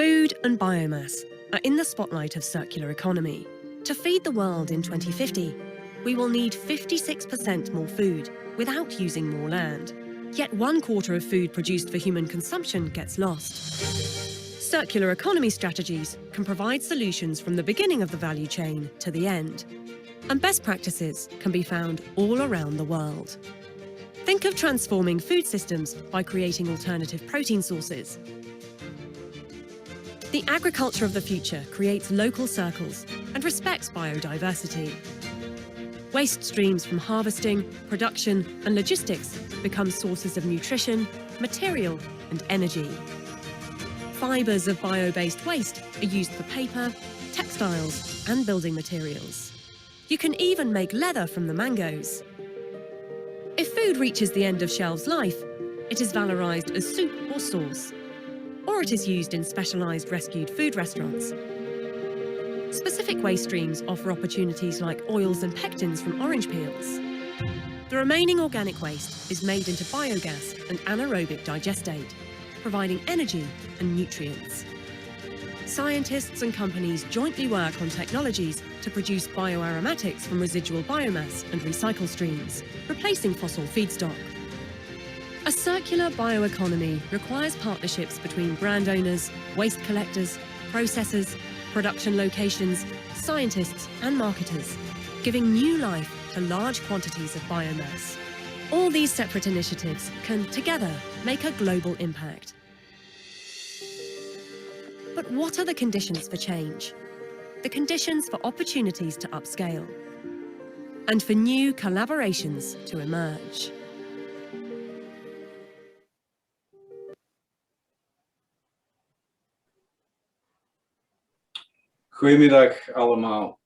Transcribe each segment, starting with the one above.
Food and biomass are in the spotlight of circular economy. To feed the world in 2050, we will need 56% more food without using more land. Yet 1/4 of food produced for human consumption gets lost. Circular economy strategies can provide solutions from the beginning of the value chain to the end. And best practices can be found all around the world. Think of transforming food systems by creating alternative protein sources. The agriculture of the future creates local circles and respects biodiversity. Waste streams from harvesting, production and logistics become sources of nutrition, material and energy. Fibres of bio-based waste are used for paper, textiles and building materials. You can even make leather from the mangoes. If food reaches the end of shelf's life, it is valorised as soup or sauce, or it is used in specialised rescued food restaurants. Specific waste streams offer opportunities like oils and pectins from orange peels. The remaining organic waste is made into biogas and anaerobic digestate, providing energy and nutrients. Scientists and companies jointly work on technologies to produce bioaromatics from residual biomass and recycle streams, replacing fossil feedstock. A circular bioeconomy requires partnerships between brand owners, waste collectors, processors, production locations, scientists and marketers, giving new life to large quantities of biomass. All these separate initiatives can, together, make a global impact. But what are the conditions for change? The conditions for opportunities to upscale and for new collaborations to emerge. Goedemiddag allemaal.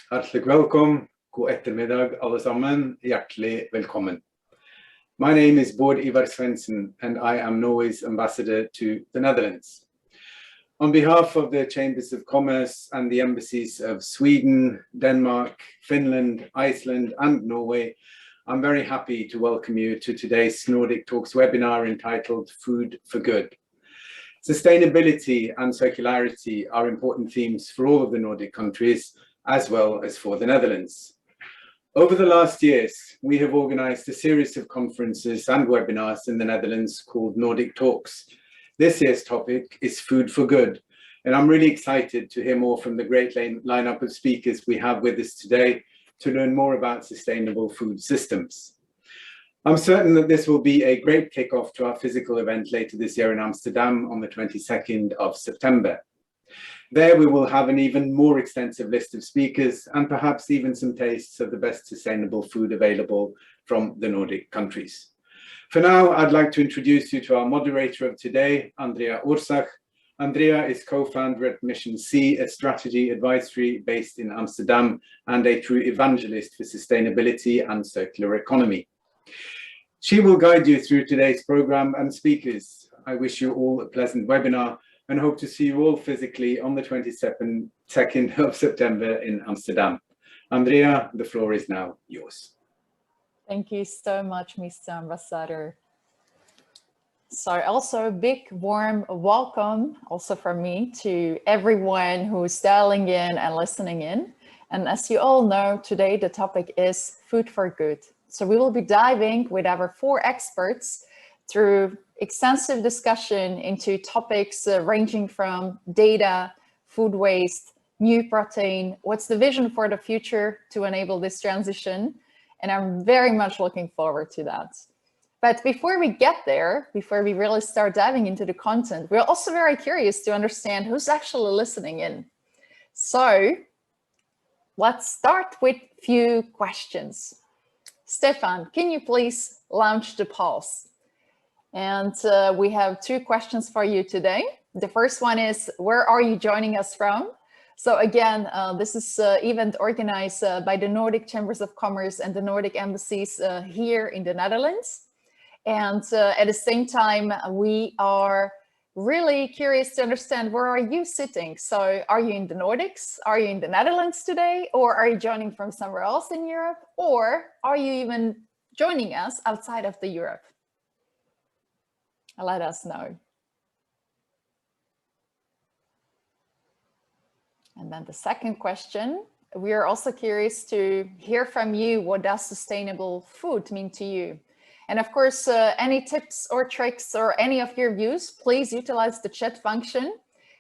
Hartelijk welkom. God ettermiddag allesammen. Hjertelig velkommen. My name is Ivar Svensson and I am Norway's ambassador to the Netherlands. On behalf of the Chambers of Commerce and the Embassies of Sweden, Denmark, Finland, Iceland and Norway, I'm very happy to welcome you to today's Nordic Talks webinar entitled Food for Good. Sustainability and circularity are important themes for all of the Nordic countries, as well as for the Netherlands. Over the last years, we have organized a series of conferences and webinars in the Netherlands called Nordic Talks. This year's topic is Food for Good, and I'm really excited to hear more from the great lineup of speakers we have with us today to learn more about sustainable food systems. I'm certain that this will be a great kickoff to our physical event later this year in Amsterdam on the 22nd of September. There we will have an even more extensive list of speakers and perhaps even some tastes of the best sustainable food available from the Nordic countries. For now, I'd like to introduce you to our moderator of today, Andrea Orsag. Andrea is co-founder at Mission C, a strategy advisory based in Amsterdam and a true evangelist for sustainability and circular economy. She will guide you through today's program and speakers. I wish you all a pleasant webinar and hope to see you all physically on the 22nd of September in Amsterdam. Andrea, the floor is now yours. Thank you so much, Mr. Ambassador. So also a big warm welcome also from me to everyone who's dialing in and listening in. And as you all know, today the topic is Food for Good. So we will be diving with our 4 experts through extensive discussion into topics ranging from data, food waste, new protein, what's the vision for the future to enable this transition. And I'm very much looking forward to that. But before we get there, before we really start diving into the content, we're also very curious to understand who's actually listening in. So let's start with a few questions. Stefan, can you please launch the polls? And we have 2 questions for you today. The first one is, where are you joining us from? So again, this is an event organized by the Nordic Chambers of Commerce and the Nordic Embassies here in the Netherlands. And at the same time, we are really curious to understand, where are you sitting? So are you in the Nordics? Are you in the Netherlands today? Or are you joining from somewhere else in Europe? Or are you even joining us outside of the Europe? Let us know. And then the second question, we are also curious to hear from you. What does sustainable food mean to you? And of course, any tips or tricks or any of your views, please utilize the chat function.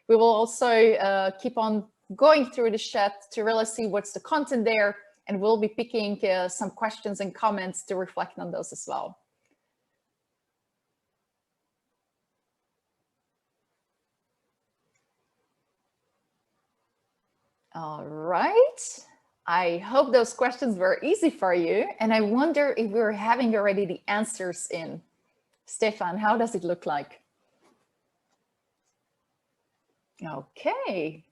We will also keep on going through the chat to really see what's the content there. And we'll be picking some questions and comments to reflect on those as well. All right. I hope those questions were easy for you. And I wonder if we're having already the answers in. Stefan, how does it look like? Okay.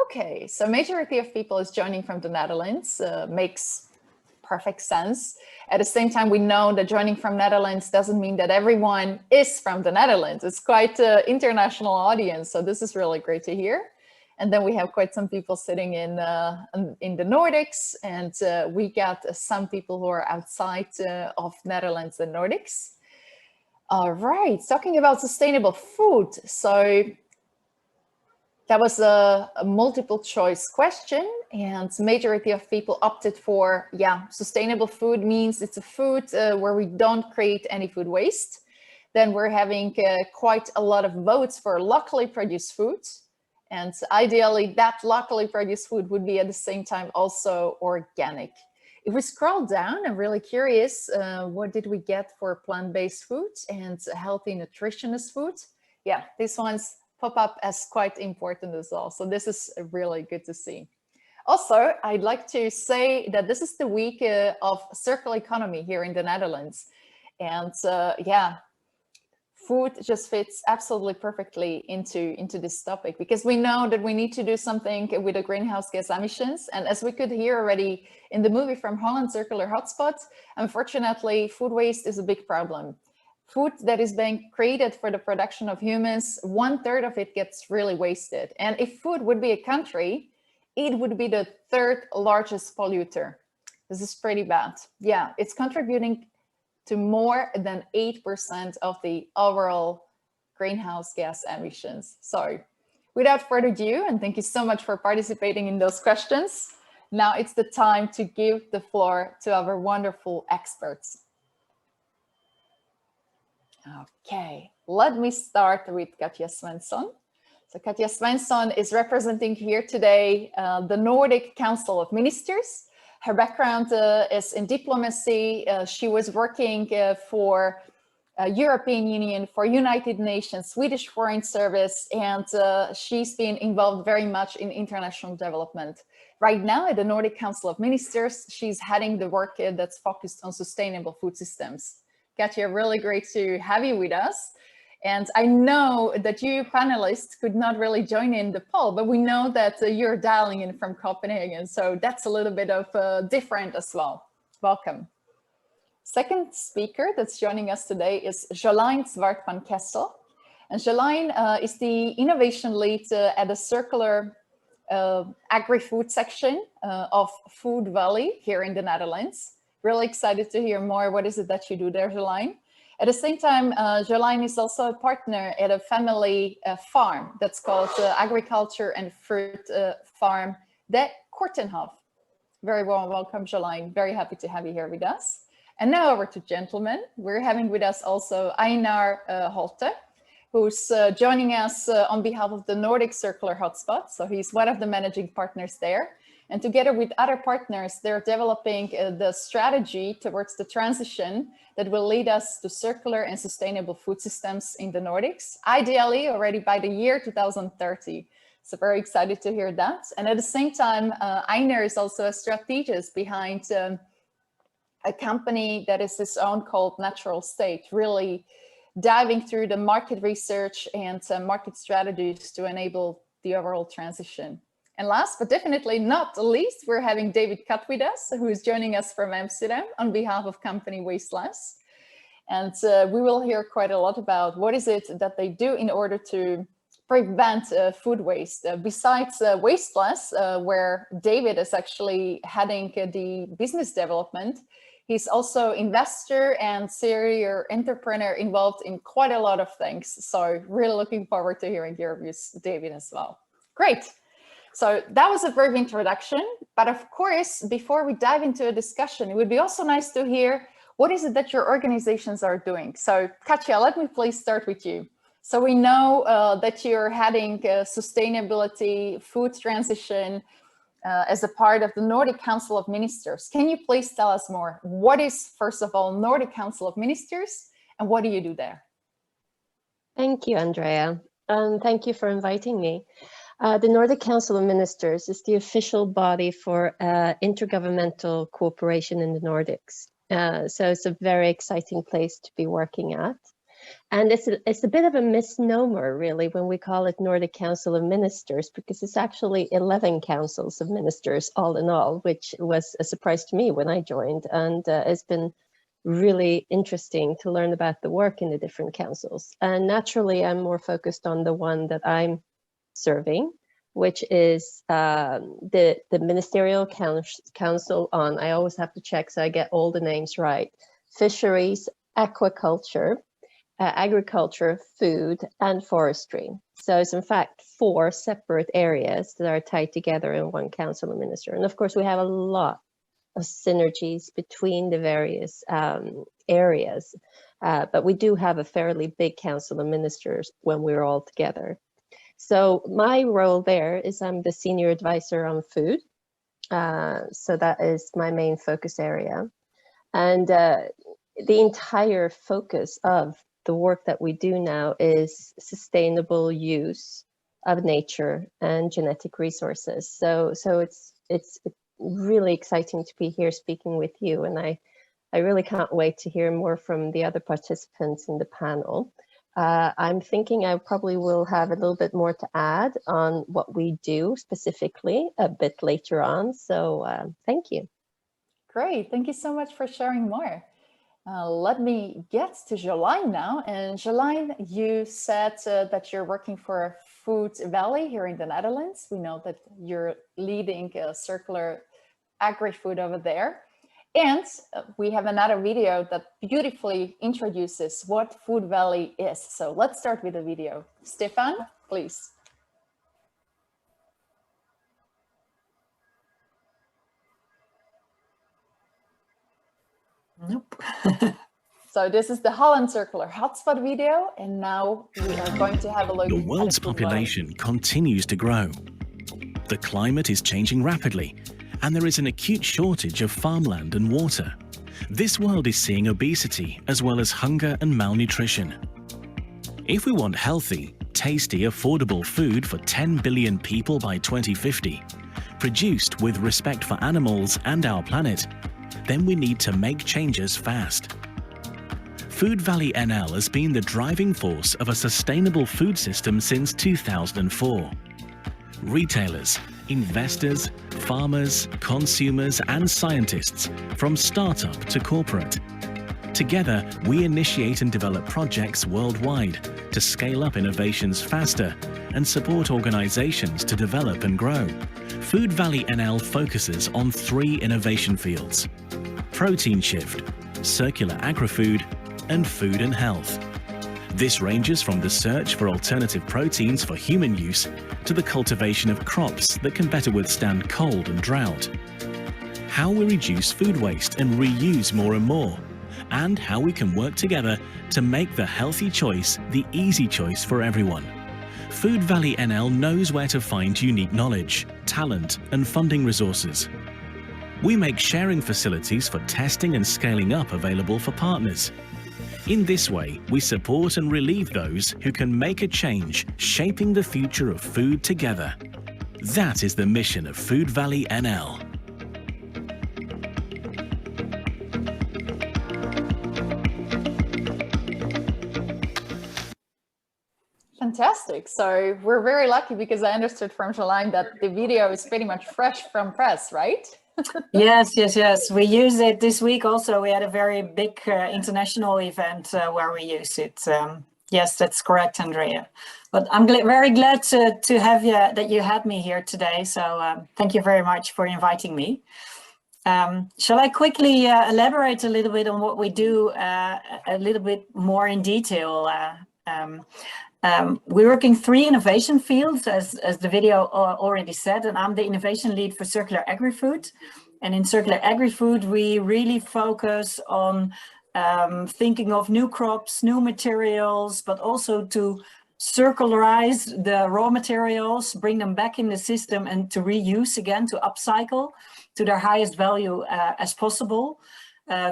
Okay, so majority of people is joining from the Netherlands, makes perfect sense. At the same time, we know that joining from Netherlands doesn't mean that everyone is from the Netherlands. It's quite an international audience, so this is really great to hear. And then we have quite some people sitting in the Nordics, and we got some people who are outside of Netherlands and Nordics. All right, talking about sustainable food. So that was a multiple choice question, and majority of people opted for, sustainable food means it's a food where we don't create any food waste. Then we're having quite a lot of votes for locally produced food. And ideally, that locally produced food would be at the same time also organic. If we scroll down, I'm really curious, what did we get for plant-based food and healthy nutritionist food? Yeah, these ones pop up as quite important as well. So this is really good to see. Also, I'd like to say that this is the week of circular economy here in the Netherlands. And food just fits absolutely perfectly into this topic, because we know that we need to do something with the greenhouse gas emissions. And as we could hear already in the movie from Holland, Circular Hotspot, unfortunately, food waste is a big problem. Food that is being created for the production of humans, 1/3 of it gets really wasted. And if food would be a country, it would be the 3rd largest polluter. This is pretty bad. Yeah, it's contributing to more than 8% of the overall greenhouse gas emissions. So without further ado, and thank you so much for participating in those questions, now it's the time to give the floor to our wonderful experts. Okay, let me start with Katja Svensson. So Katja Svensson is representing here today the Nordic Council of Ministers. Her background is in diplomacy. She was working for European Union, for United Nations, Swedish Foreign Service, and she's been involved very much in international development. Right now at the Nordic Council of Ministers, she's heading the work that's focused on sustainable food systems. Katja, really great to have you with us. And I know that you panelists could not really join in the poll, but we know that you're dialing in from Copenhagen. So that's a little bit of different as well. Welcome. Second speaker that's joining us today is Jolijn Zwart-van Kessel. And Jolijn is the innovation lead at the circular Agri-Food section of Food Valley here in the Netherlands. Really excited to hear more. What is it that you do there, Jolijn? At the same time, Jolijn is also a partner at a family farm that's called Agriculture and Fruit Farm De Kortenhof. Very warm welcome, Jolijn. Very happy to have you here with us. And now over to gentlemen. We're having with us also Einar Holthe, who's joining us on behalf of the Nordic Circular Hotspot. So he's one of the managing partners there. And together with other partners, they're developing the strategy towards the transition that will lead us to circular and sustainable food systems in the Nordics, ideally already by the year 2030. So very excited to hear that. And at the same time, Einar is also a strategist behind a company that is his own called Natural State, really diving through the market research and market strategies to enable the overall transition. And last but definitely not least, we're having David Cut with us, who is joining us from Amsterdam on behalf of company Wasteless. And we will hear quite a lot about what is it that they do in order to prevent food waste. Besides Wasteless, where David is actually heading the business development, he's also investor and serial entrepreneur involved in quite a lot of things. So really looking forward to hearing your views, David, as well. Great. So that was a brief introduction, but of course, before we dive into a discussion, it would be also nice to hear what is it that your organizations are doing. So Katja, let me please start with you. So we know that you're heading sustainability, food transition as a part of the Nordic Council of Ministers. Can you please tell us more? What is, first of all, Nordic Council of Ministers, and what do you do there? Thank you, Andrea, and thank you for inviting me. The Nordic Council of Ministers is the official body for intergovernmental cooperation in the Nordics. So it's a very exciting place to be working at. And it's a bit of a misnomer, really, when we call it Nordic Council of Ministers, because it's actually 11 councils of ministers all in all, which was a surprise to me when I joined. And it's been really interesting to learn about the work in the different councils. And naturally, I'm more focused on the one that I'm serving, which is the Ministerial Council on, I always have to check so I get all the names right, fisheries, aquaculture, agriculture, food, and forestry. So it's in fact 4 separate areas that are tied together in one council of ministers. And of course, we have a lot of synergies between the various areas, but we do have a fairly big council of ministers when we're all together. So my role there is I'm the senior advisor on food. So that is my main focus area. And the entire focus of the work that we do now is sustainable use of nature and genetic resources. So it's really exciting to be here speaking with you. And I really can't wait to hear more from the other participants in the panel. I'm thinking I probably will have a little bit more to add on what we do specifically a bit later on. So thank you. Great, thank you so much for sharing more. Let me get to Jolijn now. And Jolijn, you said that you're working for Food Valley here in the Netherlands. We know that you're leading circular Agri-Food over there. And we have another video that beautifully introduces what Food Valley is. So let's start with the video. Stefan, please. Nope. So this is the Holland Circular Hotspot video, and now we are going to have a look. The world's population continues to grow. The climate is changing rapidly, and there is an acute shortage of farmland and water. This world is seeing obesity as well as hunger and malnutrition. If we want healthy, tasty, affordable food for 10 billion people by 2050, produced with respect for animals and our planet, then we need to make changes fast. Food Valley NL has been the driving force of a sustainable food system since 2004. Retailers, investors, farmers, consumers, and scientists, from startup to corporate. Together, we initiate and develop projects worldwide to scale up innovations faster and support organizations to develop and grow. Food Valley NL focuses on 3 innovation fields: protein shift, circular agri-food, and food and health. This ranges from the search for alternative proteins for human use to the cultivation of crops that can better withstand cold and drought. How we reduce food waste and reuse more and more, and how we can work together to make the healthy choice the easy choice for everyone. Food Valley NL knows where to find unique knowledge, talent, and funding resources. We make sharing facilities for testing and scaling up available for partners. In this way, we support and relieve those who can make a change, shaping the future of food together. That is the mission of Food Valley NL. Fantastic. So we're very lucky because I understood from Jolijn that the video is pretty much fresh from press, right? Yes. We use it this week also. We had a very big international event where we use it. Yes, that's correct, Andrea. But I'm very glad to have that you had me here today. So thank you very much for inviting me. Shall I quickly elaborate a little bit on what we do a little bit more in detail We work in 3 innovation fields, as the video already said, and I'm the innovation lead for circular agri-food. And in circular agri-food, we really focus on thinking of new crops, new materials, but also to circularize the raw materials, bring them back in the system and to reuse again, to upcycle to their highest value as possible.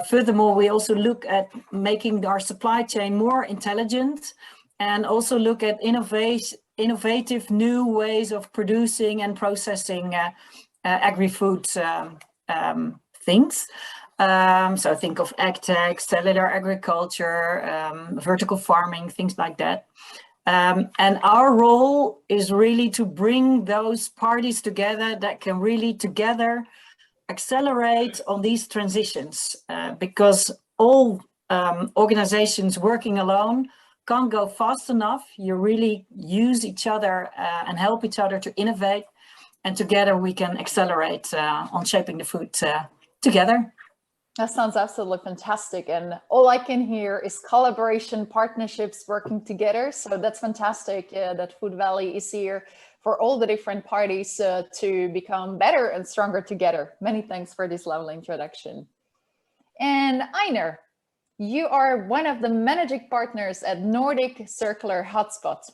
Furthermore, we also look at making our supply chain more intelligent and also look at innovative new ways of producing and processing agri-food things. So think of agtech, cellular agriculture, vertical farming, things like that. And our role is really to bring those parties together that can really together accelerate on these transitions, because all organizations working alone can't go fast enough. You really use each other and help each other to innovate, and together we can accelerate on shaping the food together. That sounds absolutely fantastic. And all I can hear is collaboration, partnerships, working together. So that's fantastic that Food Valley is here for all the different parties to become better and stronger together. Many thanks for this lovely introduction. And Einar, you are one of the managing partners at Nordic Circular Hotspot.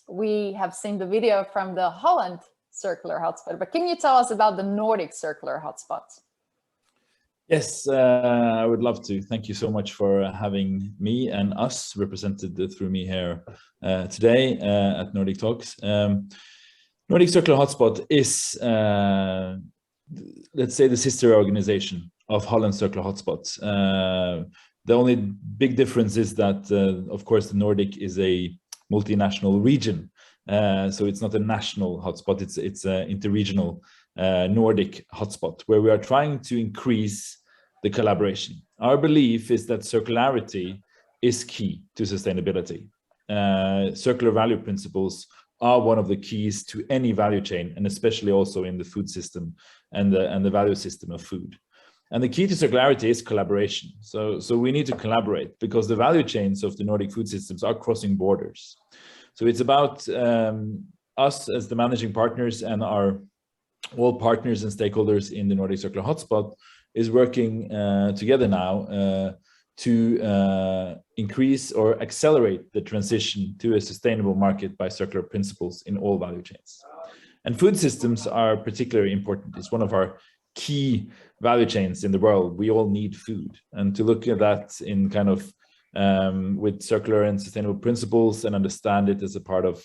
We have seen the video from the Holland Circular Hotspot, but can you tell us about the Nordic Circular Hotspot? Yes, I would love to. Thank you so much for having me and us represented through me here today at Nordic Talks. Nordic Circular Hotspot is, let's say, the sister organization of Holland Circular Hotspots. The only big difference is that, of course, the Nordic is a multinational region. So it's not a national hotspot, it's an interregional Nordic hotspot, where we are trying to increase the collaboration. Our belief is that circularity is key to sustainability. Circular value principles are one of the keys to any value chain, and especially also in the food system and the value system of food. And the key to circularity is collaboration. So we need to collaborate, because the value chains of the Nordic food systems are crossing borders. So it's about us as the managing partners and all partners and stakeholders in the Nordic Circular Hotspot is working together now to increase or accelerate the transition to a sustainable market by circular principles in all value chains. And food systems are particularly important. It's one of our key value chains in the world. We all need food, and to look at that in kind of with circular and sustainable principles and understand it as a part of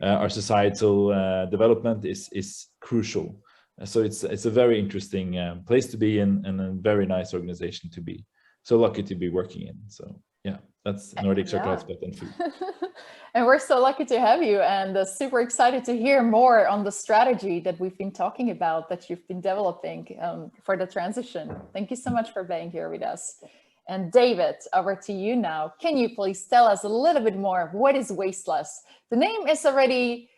our societal development is crucial. So it's a very interesting place to be in, and a very nice organization to be. So lucky to be working in. So yeah, that's Nordic Circular Hotspot and food. And we're so lucky to have you, and super excited to hear more on the strategy that we've been talking about, that you've been developing for the transition. Thank you so much for being here with us. And David, over to you now. Can you please tell us a little bit more? What is Wasteless? The name is already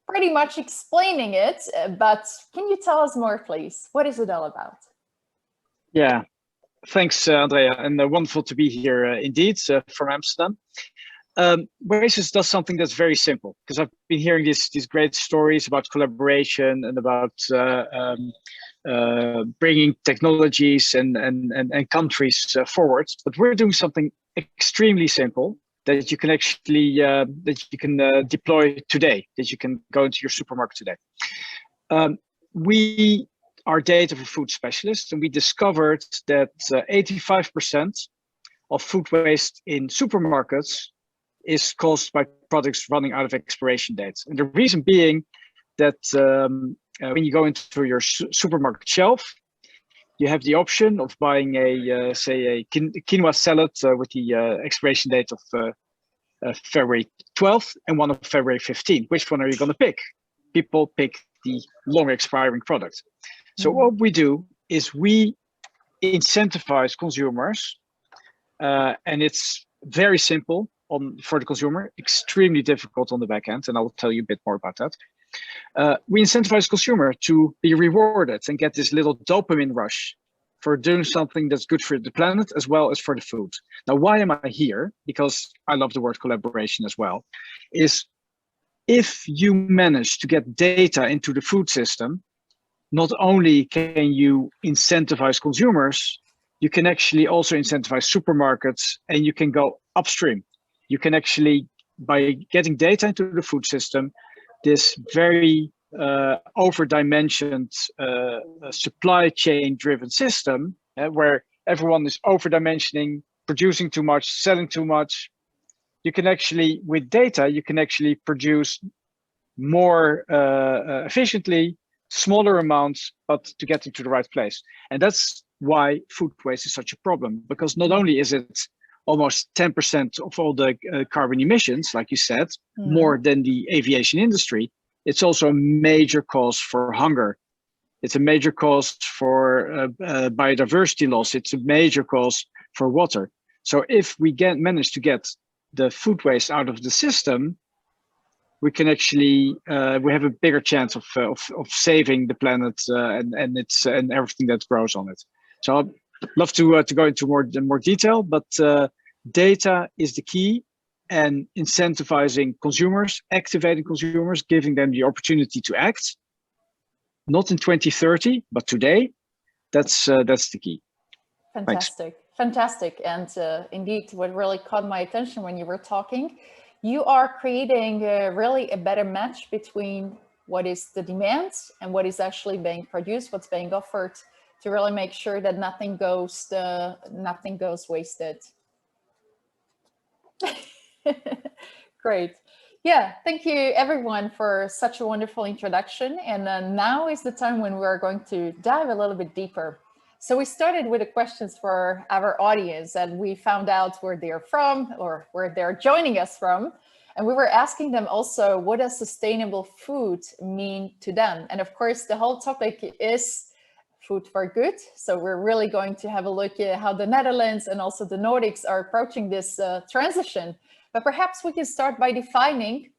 pretty much explaining it, but can you tell us more, please? What is it all about? Yeah, thanks, Andrea, and wonderful to be here indeed from Amsterdam. Wasteless does something that's very simple, because I've been hearing these great stories about collaboration and about bringing technologies and countries forward. But we're doing something extremely simple that you can actually deploy today, that you can go into your supermarket today. We are data for food specialists, and we discovered that 85% of food waste in supermarkets is caused by products running out of expiration dates. And the reason being that when you go into your supermarket shelf, you have the option of buying a quinoa salad with the expiration date of February 12th and one of February 15th. Which one are you going to pick? People pick the long expiring product. So what we do is we incentivize consumers, and it's very simple for the consumer, extremely difficult on the back end, and I will tell you a bit more about that. We incentivize consumer to be rewarded and get this little dopamine rush for doing something that's good for the planet as well as for the food. Now, why am I here? Because I love the word collaboration as well. Is if you manage to get data into the food system, not only can you incentivize consumers, you can actually also incentivize supermarkets, and you can go upstream. You can actually, by getting data into the food system, this very over-dimensioned supply chain driven system where everyone is over-dimensioning, producing too much, selling too much. You can actually, with data, you can actually produce more efficiently, smaller amounts, but to get into the right place. And that's why food waste is such a problem, because not only is it almost 10% of all the carbon emissions, like you said, more than the aviation industry, it's also a major cause for hunger. It's a major cause for biodiversity loss. It's a major cause for water. So if we manage to get the food waste out of the system, we can actually we have a bigger chance of saving the planet and everything that grows on it. So I'd love to go into more detail, but data is the key, and incentivizing consumers, activating consumers, giving them the opportunity to act, not in 2030, but today. That's the key. Fantastic. Thanks. Fantastic. And indeed, what really caught my attention when you were talking, you are creating really a better match between what is the demand and what is actually being produced, what's being offered, to really make sure that nothing goes wasted. Great. Yeah, thank you everyone for such a wonderful introduction. And now is the time when we're going to dive a little bit deeper. So we started with the questions for our audience, and we found out where they're from or where they're joining us from. And we were asking them also, what does sustainable food mean to them? And of course, the whole topic is food for good. So we're really going to have a look at how the Netherlands and also the Nordics are approaching this transition. But perhaps we can start by defining,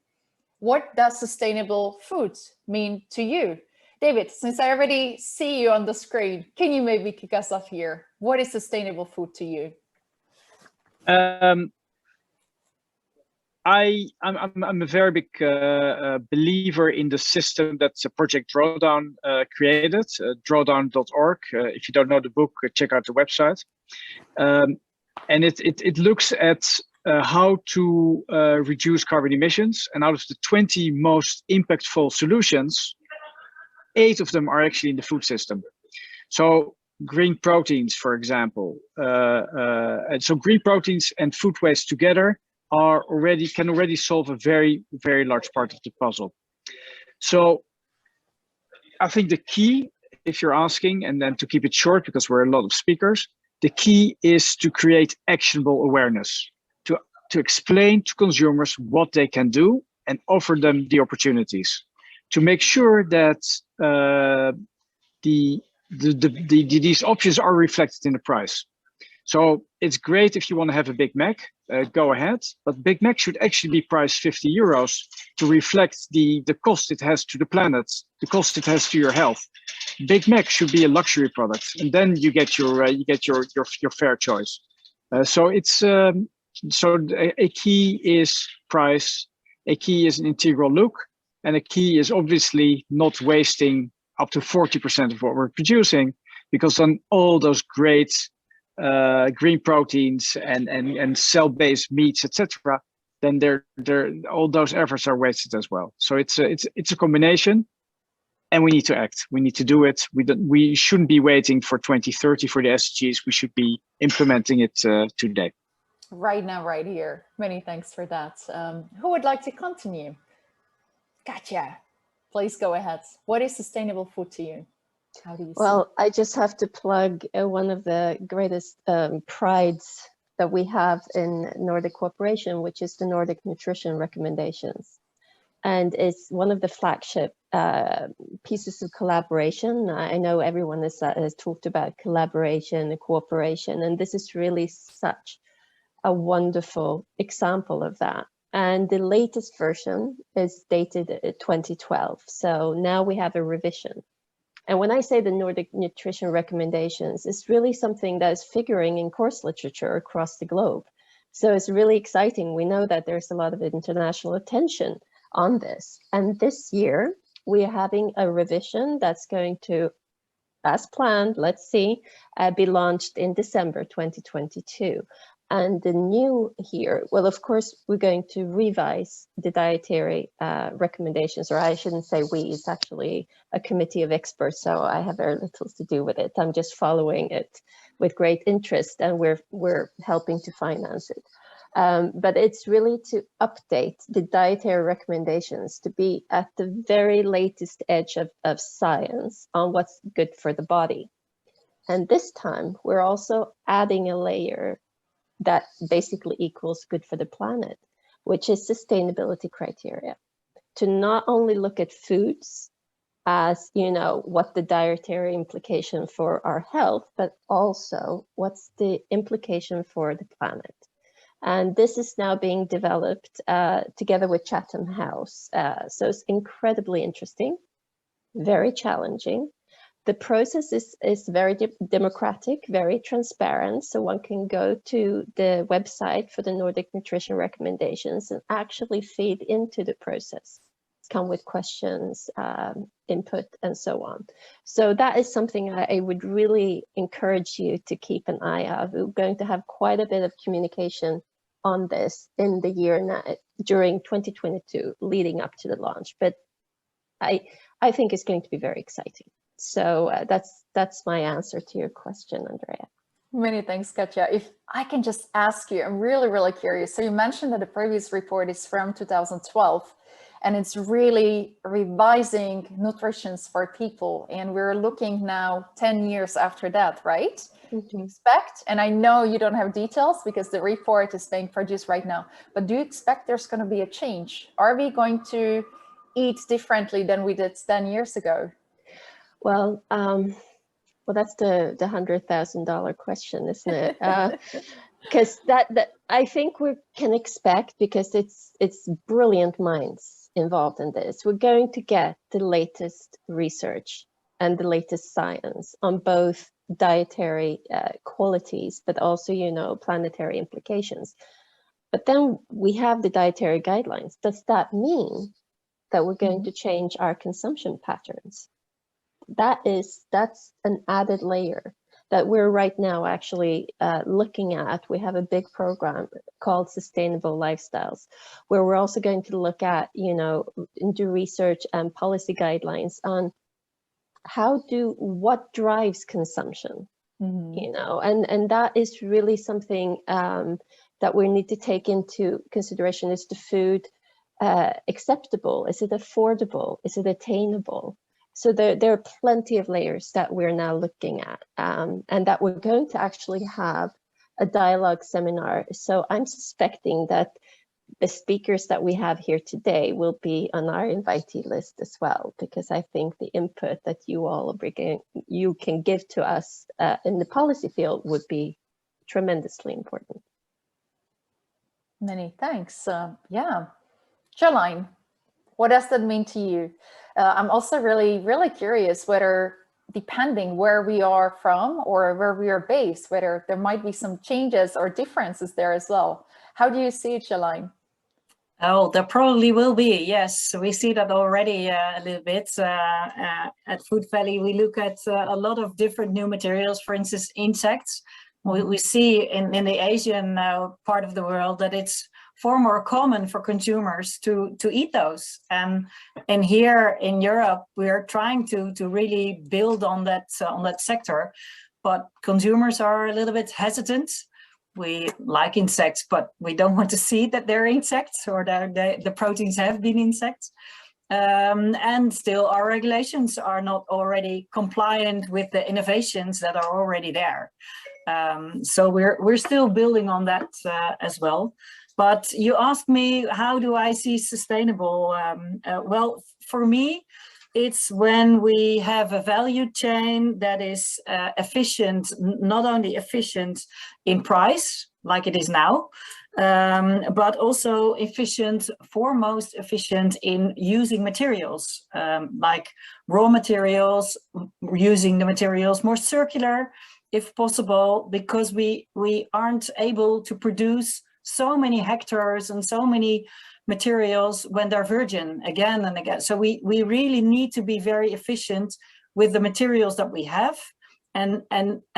what does sustainable food mean to you? David, since I already see you on the screen, can you maybe kick us off here? What is sustainable food to you? I'm a very big believer in the system that Project Drawdown created, drawdown.org. If you don't know the book, check out the website. And it looks at how to reduce carbon emissions. And out of the 20 most impactful solutions, 8 of them are actually in the food system. So green proteins, for example. And so green proteins and food waste together can already solve a very, very large part of the puzzle. So I think the key, if you're asking, and then to keep it short because we're a lot of speakers, the key is to create actionable awareness, to explain to consumers what they can do and offer them the opportunities, to make sure that these options are reflected in the price. So it's great if you want to have a Big Mac, go ahead, but Big Mac should actually be priced €50 to reflect the cost it has to the planet, the cost it has to your health. Big Mac should be a luxury product, and then you get your fair choice. So it's a key is price, a key is an integral look, and a key is obviously not wasting up to 40% of what we're producing, because then all those great green proteins and cell-based meats, etc., then all those efforts are wasted as well. So it's a combination, and we need to act. We need to do it. We shouldn't be waiting for 2030 for the SDGs. We should be implementing it today. Right now, right here. Many thanks for that. Who would like to continue? Katja, please go ahead. What is sustainable food to you? How do you see? I just have to plug one of the greatest prides that we have in Nordic cooperation, which is the Nordic nutrition recommendations. And it's one of the flagship pieces of collaboration. I know everyone has talked about collaboration and cooperation, and this is really such a wonderful example of that. And the latest version is dated 2012. So now we have a revision. And when I say the Nordic nutrition recommendations, it's really something that is figuring in course literature across the globe. So it's really exciting. We know that there's a lot of international attention on this. And this year, we are having a revision that's going to, as planned, let's see, be launched in December 2022. And the new here, well, of course, we're going to revise the dietary recommendations, or I shouldn't say we, it's actually a committee of experts, so I have very little to do with it. I'm just following it with great interest, and we're helping to finance it. But it's really to update the dietary recommendations to be at the very latest edge of science on what's good for the body. And this time, we're also adding a layer that basically equals good for the planet, which is sustainability criteria. To not only look at foods as, you know, what the dietary implication for our health, but also what's the implication for the planet. And this is now being developed together with Chatham House. So it's incredibly interesting, very challenging. The process is very democratic, very transparent. So one can go to the website for the Nordic nutrition recommendations and actually feed into the process, come with questions, input, and so on. So that is something I would really encourage you to keep an eye out. We're going to have quite a bit of communication on this in the year now, during 2022, leading up to the launch. But I think it's going to be very exciting. So that's my answer to your question, Andrea. Many thanks, Katja. If I can just ask you, I'm really, really curious. So you mentioned that the previous report is from 2012, and it's really revising nutrition for people. And we're looking now 10 years after that, right? Mm-hmm. Do you expect, and I know you don't have details because the report is being produced right now, but do you expect there's going to be a change? Are we going to eat differently than we did 10 years ago? Well, that's the $100,000 question, isn't it? Because that I think we can expect, because it's brilliant minds involved in this. We're going to get the latest research and the latest science on both dietary qualities, but also, you know, planetary implications. But then we have the dietary guidelines. Does that mean that we're going to change our consumption patterns? That's an added layer that we're right now actually looking at. We have a big program called Sustainable Lifestyles, where we're also going to look at, you know, do research and policy guidelines on what drives consumption, you know, and that is really something that we need to take into consideration. Is the food acceptable? Is it affordable? Is it attainable? So there are plenty of layers that we're now looking at, and that we're going to actually have a dialogue seminar. So I'm suspecting that the speakers that we have here today will be on our invitee list as well, because I think the input that you all you can give to us in the policy field would be tremendously important. Many thanks. Yeah, Jolijn, what does that mean to you? I'm also really, really curious whether, depending where we are from or where we are based, whether there might be some changes or differences there as well. How do you see it, Jolijn? Oh, there probably will be, yes. We see that already a little bit. At Food Valley, we look at a lot of different new materials, for instance, insects. We see in the Asian part of the world that it's far more common for consumers to eat those. And here in Europe, we are trying to really build on that sector, but consumers are a little bit hesitant. We like insects, but we don't want to see that they're insects or the proteins have been insects. And still our regulations are not already compliant with the innovations that are already there. So we're still building on that as well. But you asked me, how do I see sustainable? Well, for me, it's when we have a value chain that is efficient, not only efficient in price, like it is now, but also efficient, foremost efficient in using materials, like raw materials, using the materials more circular, if possible, because we aren't able to produce so many hectares and so many materials when they're virgin again and again. So we really need to be very efficient with the materials that we have and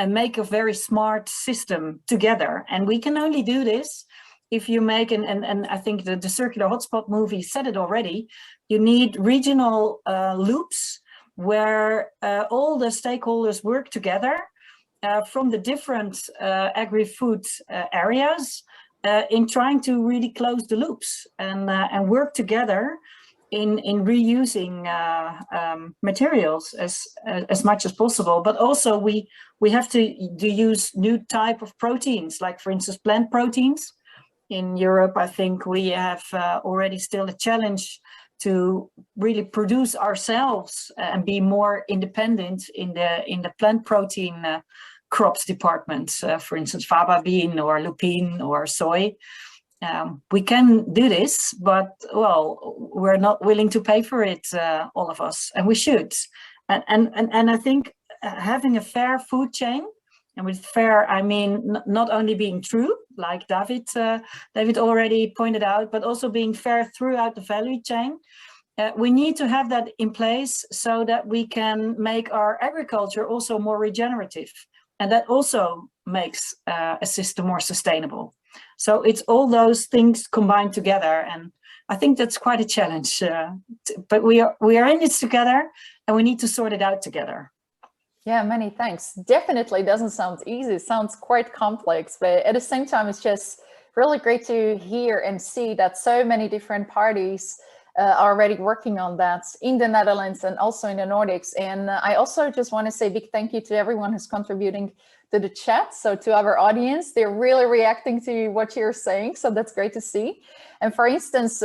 make a very smart system together. And we can only do this if you make, and I think the Circular Hotspot movie said it already, you need regional loops where all the stakeholders work together from the different agri-food areas in trying to really close the loops and work together in reusing materials as much as possible. But also we have to use new type of proteins, like for instance plant proteins. In Europe, I think we have already still a challenge to really produce ourselves and be more independent in the plant protein crops department, for instance, faba bean or lupine or soy. We can do this, but well, we're not willing to pay for it, all of us, and we should. And I think having a fair food chain, and with fair, I mean not only being true, like David already pointed out, but also being fair throughout the value chain. We need to have that in place so that we can make our agriculture also more regenerative. And that also makes a system more sustainable. So it's all those things combined together. And I think that's quite a challenge, but we are in this together and we need to sort it out together. Yeah, many thanks. Definitely doesn't sound easy. It sounds quite complex, but at the same time, it's just really great to hear and see that so many different parties are already working on that in the Netherlands and also in the Nordics. And I also just want to say a big thank you to everyone who's contributing to the chat. So to our audience, they're really reacting to what you're saying. So that's great to see. And for instance,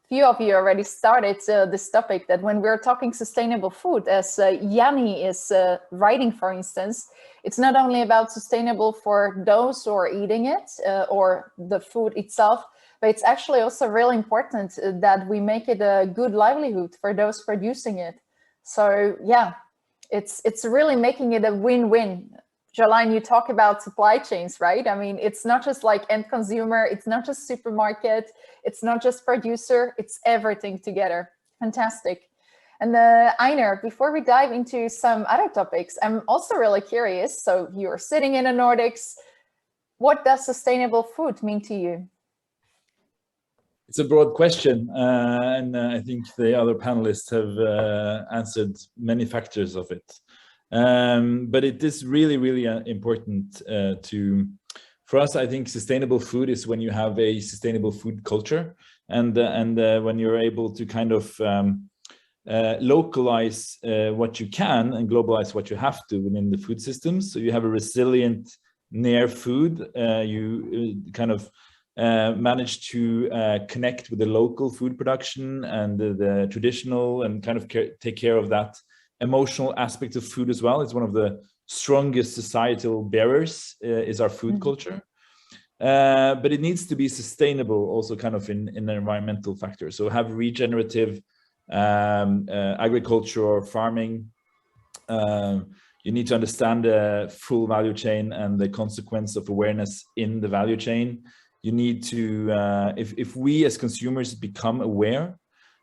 few of you already started this topic that when we're talking sustainable food, as Yanni is writing, for instance, it's not only about sustainable for those who are eating it or the food itself, but it's actually also really important that we make it a good livelihood for those producing it. So yeah, it's really making it a win-win. Jolijn, you talk about supply chains, right? I mean, it's not just like end consumer, it's not just supermarket, it's not just producer, it's everything together. Fantastic. And Einar, before we dive into some other topics, I'm also really curious. So you're sitting in the Nordics. What does sustainable food mean to you? It's a broad question, and I think the other panelists have answered many factors of it. But it is really, really important for us. I think sustainable food is when you have a sustainable food culture, and when you're able to kind of localize what you can and globalize what you have to within the food systems. So you have a resilient near food. You kind of manage to connect with the local food production and the traditional, and kind of take care of that emotional aspect of food as well. It's one of the strongest societal barriers is our food culture. But it needs to be sustainable also kind of in an environmental factor. So have regenerative agriculture or farming. You need to understand the full value chain and the consequence of awareness in the value chain. You need to, if we as consumers become aware,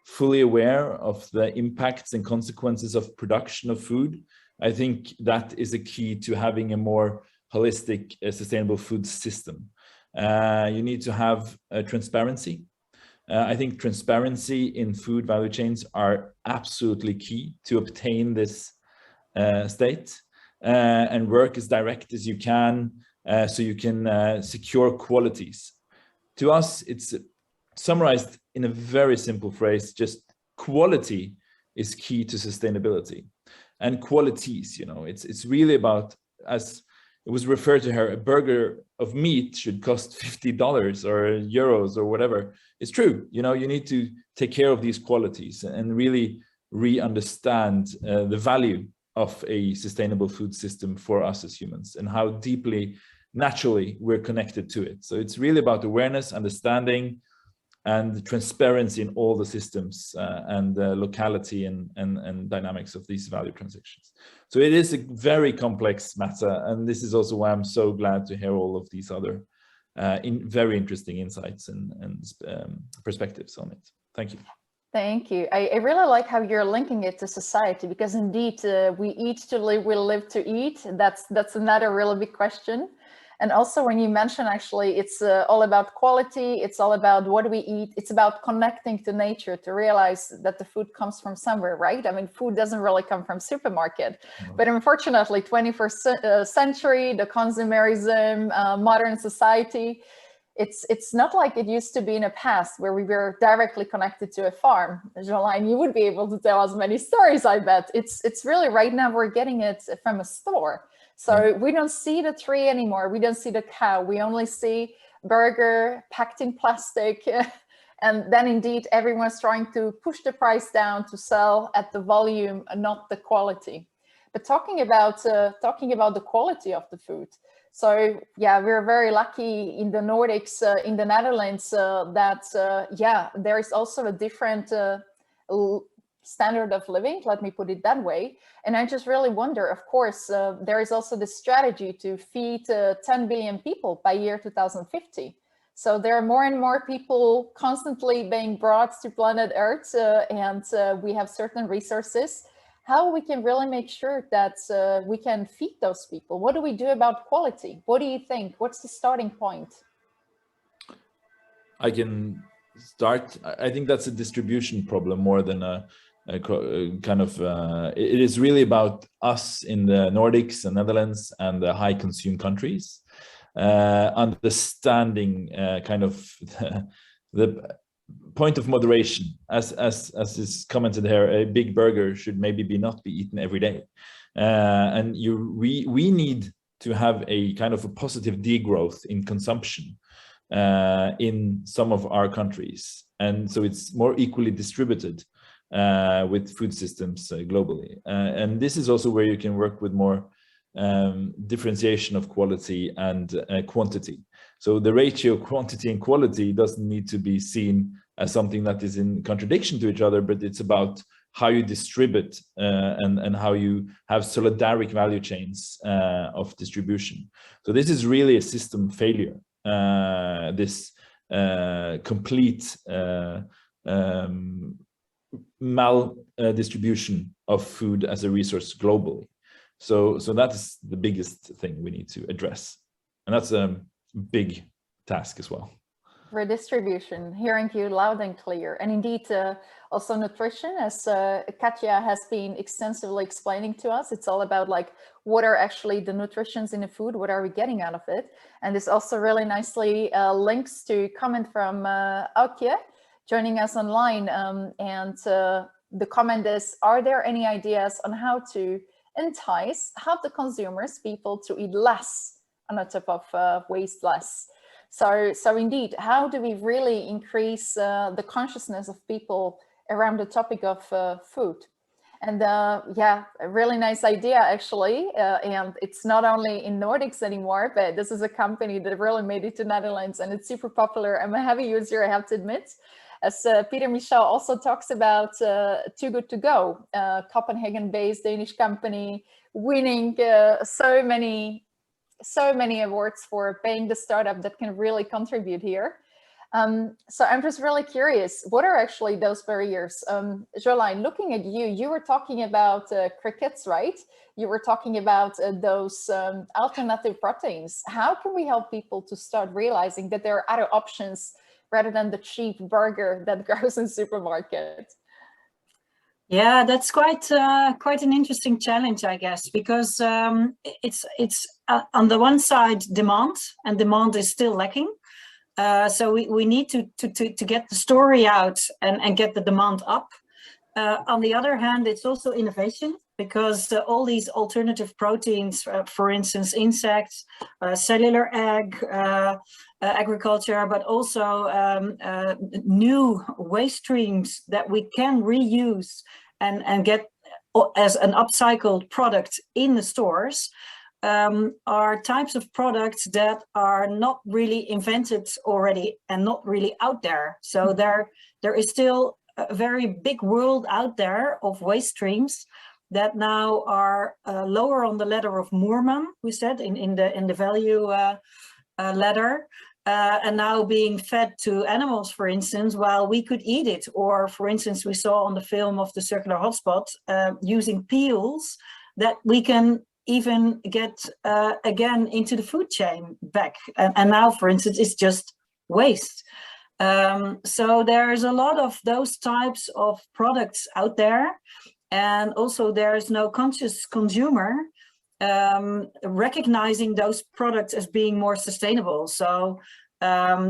fully aware of the impacts and consequences of production of food, I think that is a key to having a more holistic, sustainable food system. You need to have transparency. I think transparency in food value chains are absolutely key to obtain this state, and work as direct as you can, so you can secure qualities. To us, it's summarized in a very simple phrase: just quality is key to sustainability. And qualities, you know, it's really about, as it was referred to here, a burger of meat should cost $50 or euros or whatever. It's true, you know, you need to take care of these qualities and really re-understand the value of a sustainable food system for us as humans, and how deeply naturally we're connected to it. So it's really about awareness, understanding, and transparency in all the systems and locality and dynamics of these value transactions. So it is a very complex matter, and this is also why I'm so glad to hear all of these other very interesting insights and perspectives on it. Thank you. Thank you. I really like how you're linking it to society, because indeed we eat to live, we live to eat. That's another really big question. And also when you mention, actually, it's all about quality, it's all about what do we eat, it's about connecting to nature, to realize that the food comes from somewhere, right? I mean, food doesn't really come from supermarket, but unfortunately, 21st century, the consumerism, modern society, it's not like it used to be in the past where we were directly connected to a farm. Jolijn, you would be able to tell us many stories, I bet. It's really right now we're getting it from a store. So we don't see the tree anymore. We don't see the cow. We only see burger packed in plastic. And then indeed, everyone's trying to push the price down to sell at the volume, not the quality. But talking about the quality of the food. So yeah, we're very lucky in the Nordics, in the Netherlands, that there is also a different standard of living, let me put it that way. And I just really wonder, of course, there is also the strategy to feed 10 billion people by year 2050. So there are more and more people constantly being brought to planet Earth, and we have certain resources. How we can really make sure that we can feed those people? What do we do about quality? What do you think? What's the starting point? I can start. I think that's a distribution problem more than a kind of, it is really about us in the Nordics and Netherlands and the high consume countries, understanding kind of the point of moderation, as is commented here. A big burger should maybe not be eaten every day, and we need to have a kind of a positive degrowth in consumption in some of our countries, and so it's more equally distributed with food systems globally. And this is also where you can work with more differentiation of quality and quantity. So the ratio of quantity and quality doesn't need to be seen as something that is in contradiction to each other, but it's about how you distribute and how you have solidaric value chains of distribution. So this is really a system failure, this complete distribution of food as a resource globally. So that is the biggest thing we need to address, and that's a big task as well. Redistribution, hearing you loud and clear, and indeed also nutrition, as Katja has been extensively explaining to us. It's all about like what are actually the nutritions in the food, what are we getting out of it, and this also really nicely links to comment from Aukje joining us online, and the comment is, are there any ideas on how to help the consumers, people to eat less on the top of waste less? So indeed, how do we really increase the consciousness of people around the topic of food? And yeah, a really nice idea actually. And it's not only in Nordics anymore, but this is a company that really made it to Netherlands, and it's super popular. I'm a heavy user, I have to admit. As Peter Michel also talks about Too Good To Go, Copenhagen-based Danish company, winning so many awards for being the startup that can really contribute here. So I'm just really curious, what are actually those barriers? Jolijn, looking at you, you were talking about crickets, right? You were talking about those alternative proteins. How can we help people to start realizing that there are other options rather than the cheap burger that grows in supermarkets? Yeah, that's quite an interesting challenge, I guess, because it's on the one side demand, and demand is still lacking. So we need to get the story out and get the demand up. On the other hand, it's also innovation, because all these alternative proteins, for instance, insects, cellular egg, agriculture, but also new waste streams that we can reuse and get as an upcycled product in the stores, are types of products that are not really invented already and not really out there. So there is still a very big world out there of waste streams that now are lower on the ladder of Moorman, we said in the value ladder, and now being fed to animals, for instance, while we could eat it. Or, for instance, we saw on the film of the circular hotspot using peels that we can even get again into the food chain back. And now, for instance, it's just waste. So there's a lot of those types of products out there. And also there's no conscious consumer recognizing those products as being more sustainable. So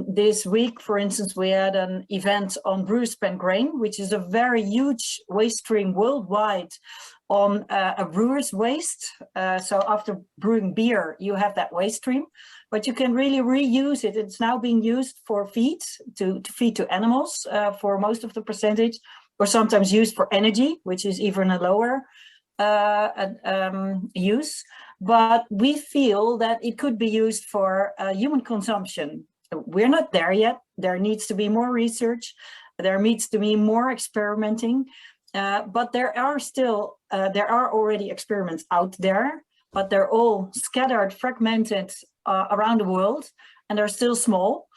this week, for instance, we had an event on brew spent grain, which is a very huge waste stream worldwide on a brewer's waste. So after brewing beer, you have that waste stream, but you can really reuse it. It's now being used for feed, to feed to animals for most of the percentage, or sometimes used for energy, which is even a lower use. But we feel that it could be used for human consumption. We're not there yet. There needs to be more research. There needs to be more experimenting. But there are still, there are already experiments out there, but they're all scattered, fragmented around the world, and they're still small.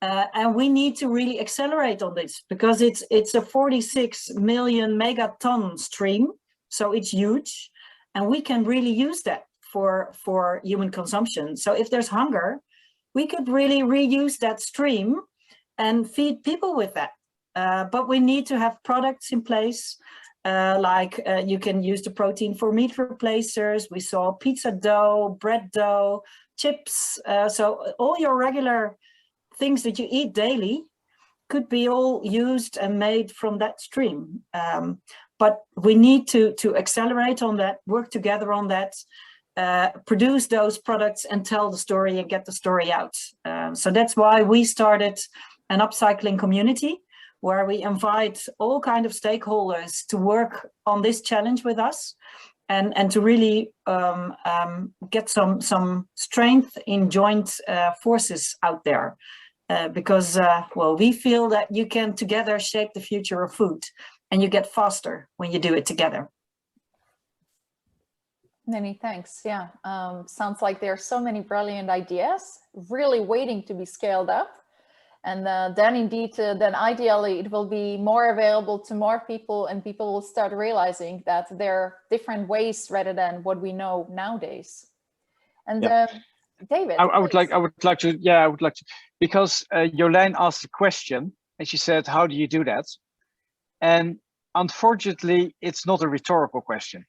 And we need to really accelerate on this because it's a 46 million megaton stream, so it's huge, and we can really use that for human consumption. So if there's hunger, we could really reuse that stream and feed people with that. But we need to have products in place, like you can use the protein for meat replacers. We saw pizza dough, bread dough, chips. So all your regular things that you eat daily could be all used and made from that stream. But we need to accelerate on that, work together on that, produce those products and tell the story and get the story out. So that's why we started an upcycling community where we invite all kinds of stakeholders to work on this challenge with us and to really get some strength in joint forces out there. Because, well, we feel that you can together shape the future of food, and you get faster when you do it together. Many thanks. Yeah, sounds like there are so many brilliant ideas really waiting to be scaled up. And then indeed, then ideally it will be more available to more people, and people will start realizing that there are different ways rather than what we know nowadays. And David, I would like to, because Jolijn asked a question and she said, how do you do that? And unfortunately, it's not a rhetorical question.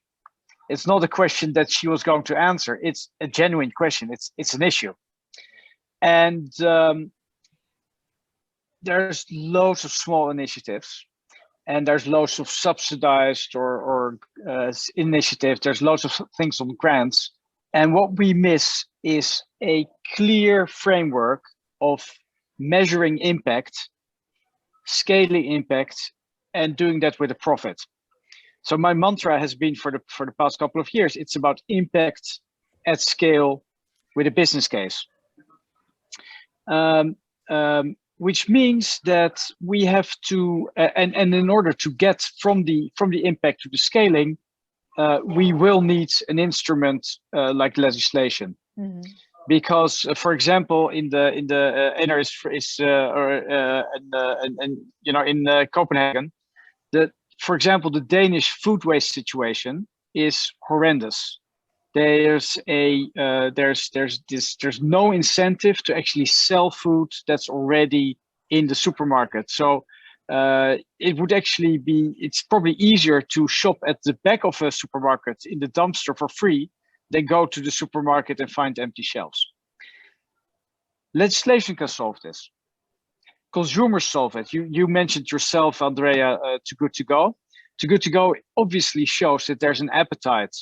It's not a question that she was going to answer. It's a genuine question. It's an issue. And there's loads of small initiatives, and there's loads of subsidized or initiatives. There's loads of things on grants. And what we miss is a clear framework of measuring impact, scaling impact, and doing that with a profit. So my mantra has been for the past couple of years, it's about impact at scale with a business case. Which means that we have to, and in order to get from the impact to the scaling, we will need an instrument like legislation. Mm-hmm. Because, for example, in Einar in Copenhagen, for example, the Danish food waste situation is horrendous. There's no incentive to actually sell food that's already in the supermarket. So it would actually be, it's probably easier to shop at the back of a supermarket in the dumpster for free than go to the supermarket and find empty shelves. Legislation can solve this. Consumers solve it. You mentioned yourself, Andrea, Too Good To Go. Too Good To Go obviously shows that there's an appetite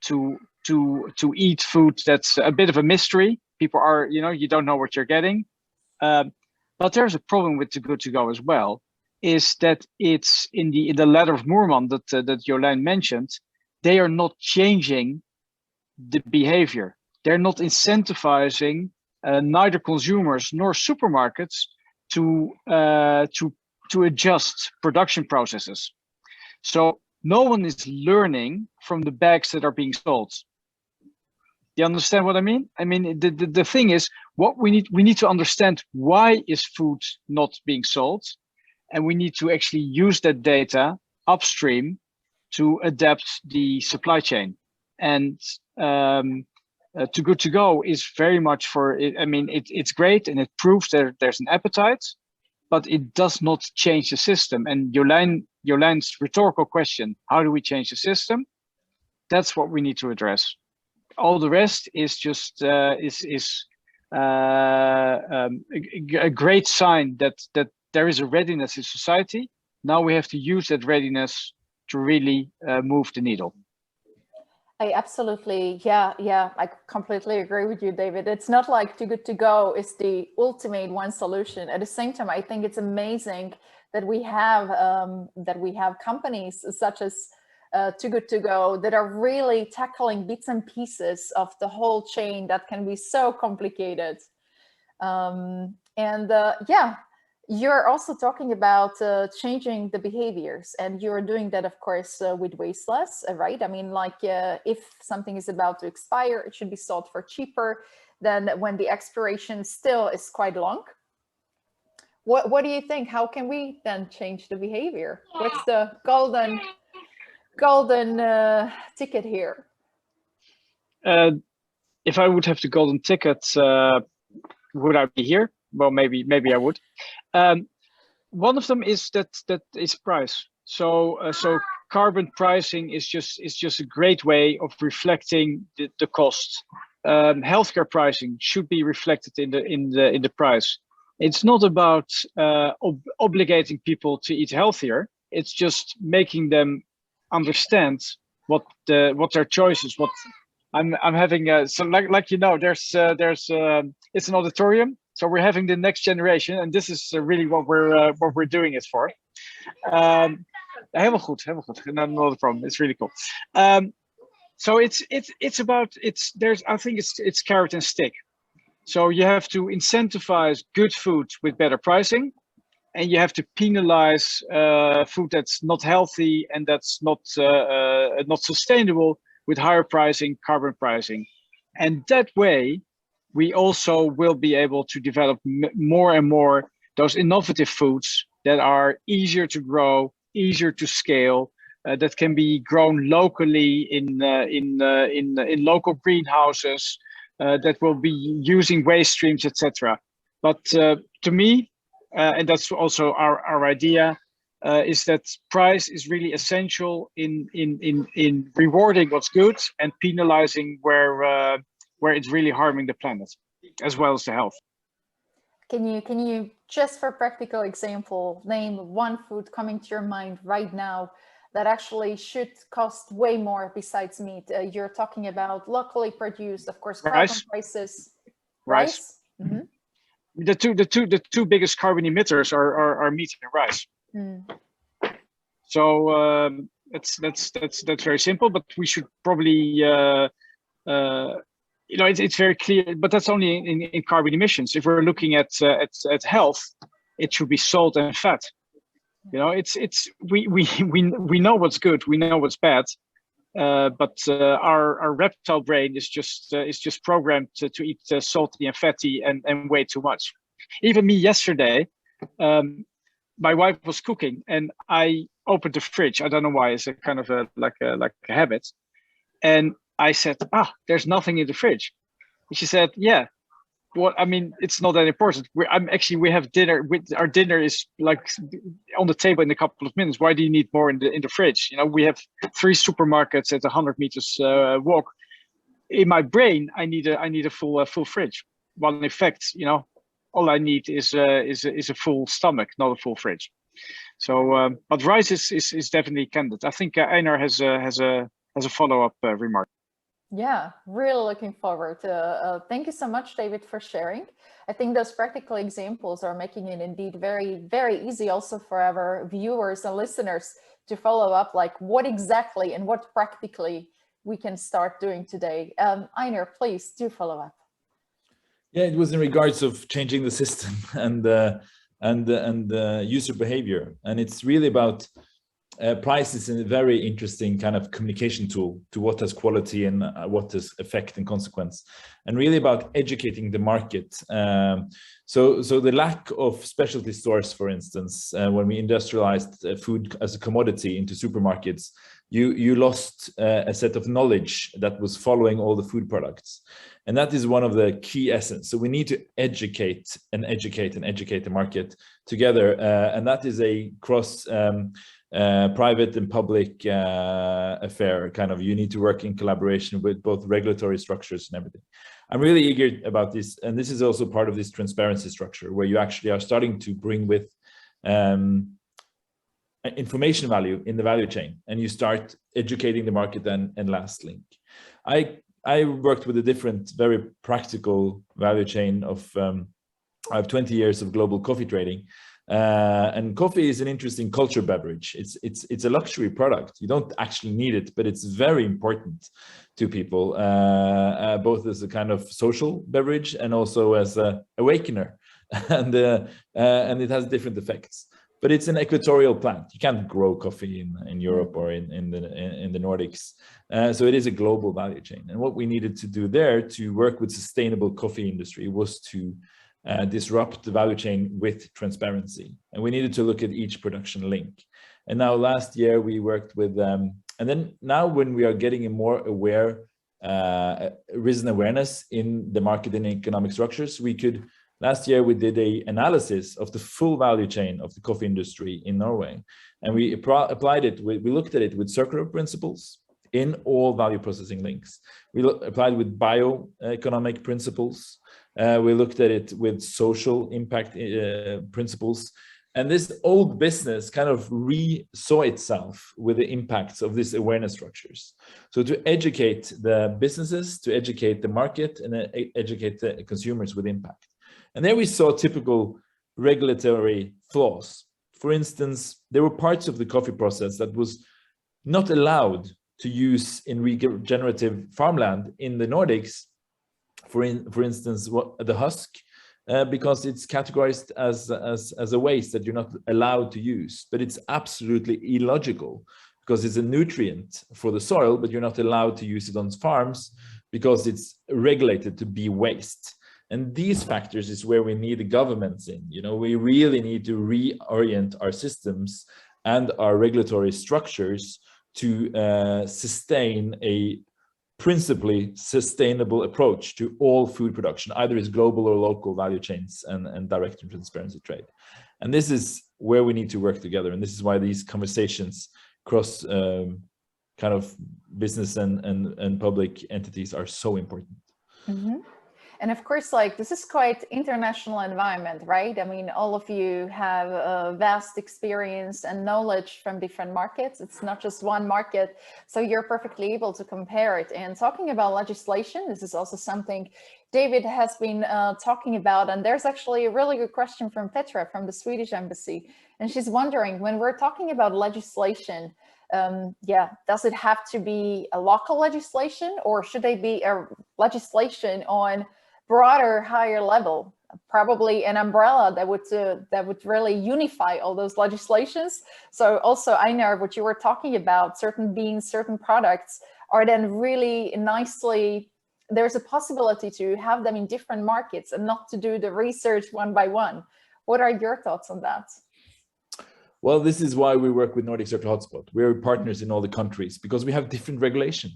to eat food that's a bit of a mystery. People are, you don't know what you're getting. But there's a problem with Too Good To Go as well, is that it's in the letter of Moorman that Jolijn mentioned, they are not changing the behavior. they're not incentivizing neither consumers nor supermarkets to adjust production processes. So no one is learning from the bags that are being sold. Do you understand what I mean? I mean, the thing is, what we need to understand, why is food not being sold? And we need to actually use that data upstream to adapt the supply chain. And Too Good To Go is very much for it. I mean, it's great and it proves that there's an appetite, but it does not change the system. And Jolijn's rhetorical question, how do we change the system? That's what we need to address. All the rest is just a great sign that there is a readiness in society. Now we have to use that readiness to really move the needle. I absolutely, yeah, I completely agree with you, David. It's not like Too Good To Go is the ultimate one solution. At the same time, I think it's amazing that we have companies such as Too Good To Go that are really tackling bits and pieces of the whole chain that can be so complicated. Yeah, you're also talking about changing the behaviors, and you're doing that, of course, with Wasteless, right? I mean, like if something is about to expire, it should be sold for cheaper than when the expiration still is quite long. What do you think? How can we then change the behavior? What's the golden ticket here? If I would have the golden ticket, would I be here? Well, maybe I would. One of them is that is price. So carbon pricing is just a great way of reflecting the cost. Healthcare pricing should be reflected in the price. It's not about obligating people to eat healthier. It's just making them understand what their choices. What I'm having. So like you know, there's it's an auditorium. So we're having the next generation, and this is really what we're doing it for. Helemaal goed, not a problem. It's really cool. So it's about I think it's carrot and stick. So you have to incentivize good food with better pricing, and you have to penalize food that's not healthy and that's not sustainable with higher pricing, carbon pricing, and that way we also will be able to develop more and more those innovative foods that are easier to grow, easier to scale, that can be grown locally in local greenhouses, that will be using waste streams, etc. But to me, and that's also our idea, is that price is really essential in rewarding what's good and penalizing where it's really harming the planet, as well as the health. Can you just for practical example, name one food coming to your mind right now that actually should cost way more besides meat? You're talking about locally produced, of course, carbon prices. Rice. Mm-hmm. The two biggest carbon emitters are meat and rice. So that's very simple, but we should probably it's very clear, but that's only in carbon emissions. If we're looking at health, it should be salt and fat. We know what's good, we know what's bad, but our reptile brain is just programmed to eat salty and fatty and way too much. Even me yesterday, my wife was cooking and I opened the fridge. I don't know why, it's a kind of like a habit, and I said, there's nothing in the fridge. And she said, yeah, well, I mean, it's not that important. We have dinner. Our dinner is like on the table in a couple of minutes. Why do you need more in the fridge? We have 3 supermarkets at 100 meters walk. In my brain, I need a full fridge. Well, in fact, all I need is a full stomach, not a full fridge. So, but rice is definitely candidate. I think Einar has a follow-up remark. Yeah, really looking forward. Thank you so much, David, for sharing. I think those practical examples are making it indeed very, very easy also for our viewers and listeners to follow up, like what exactly and what practically we can start doing today. Einar, please do follow up. Yeah, it was in regards of changing the system and user behavior, and it's really about price is a very interesting kind of communication tool to what has quality and what has effect and consequence, and really about educating the market. So the lack of specialty stores, for instance, when we industrialized food as a commodity into supermarkets, you lost a set of knowledge that was following all the food products. And that is one of the key essence. So we need to educate the market together. And that is a cross private and public affair. Kind of, you need to work in collaboration with both regulatory structures and everything. I'm really eager about this. And this is also part of this transparency structure where you actually are starting to bring with information value in the value chain, and you start educating the market and last link. I worked with a different, very practical value chain of, I have 20 years of global coffee trading. And coffee is an interesting culture beverage. It's a luxury product. You don't actually need it, but it's very important to people, both as a kind of social beverage and also as a awakener. And it has different effects. But it's an equatorial plant. You can't grow coffee in Europe or in the Nordics. So it is a global value chain. And what we needed to do there to work with sustainable coffee industry was to disrupt the value chain with transparency. And we needed to look at each production link. And now last year we worked with, and then now when we are getting a more aware, risen awareness in the market and economic structures, we could, last year we did an analysis of the full value chain of the coffee industry in Norway. And we applied it, we looked at it with circular principles in all value processing links. We applied with bioeconomic principles. We looked at it with social impact principles. And this old business kind of saw itself with the impacts of these awareness structures. So to educate the businesses, to educate the market, and educate the consumers with impact. And there we saw typical regulatory flaws. For instance, there were parts of the coffee process that was not allowed to use in regenerative farmland in the Nordics. For instance, the husk, because it's categorized as a waste that you're not allowed to use, but it's absolutely illogical because it's a nutrient for the soil, but you're not allowed to use it on farms because it's regulated to be waste. And these factors is where we need the governments in. You know, we really need to reorient our systems and our regulatory structures to sustain a principally sustainable approach to all food production, either as global or local value chains and direct and transparency trade. And this is where we need to work together. And this is why these conversations across kind of business and public entities are so important. Mm-hmm. And of course, like, this is quite international environment, right? I mean, all of you have a vast experience and knowledge from different markets. It's not just one market, so you're perfectly able to compare it. And talking about legislation, this is also something David has been talking about. And there's actually a really good question from Petra from the Swedish Embassy. And she's wondering, when we're talking about legislation, does it have to be a local legislation, or should they be a legislation on broader, higher level, probably an umbrella that would really unify all those legislations? So also, Einar, what you were talking about, certain beans, certain products are then really nicely, there's a possibility to have them in different markets and not to do the research one by one. What are your thoughts on that? Well, this is why we work with Nordic Circle Hotspot. We're partners in all the countries because we have different regulation.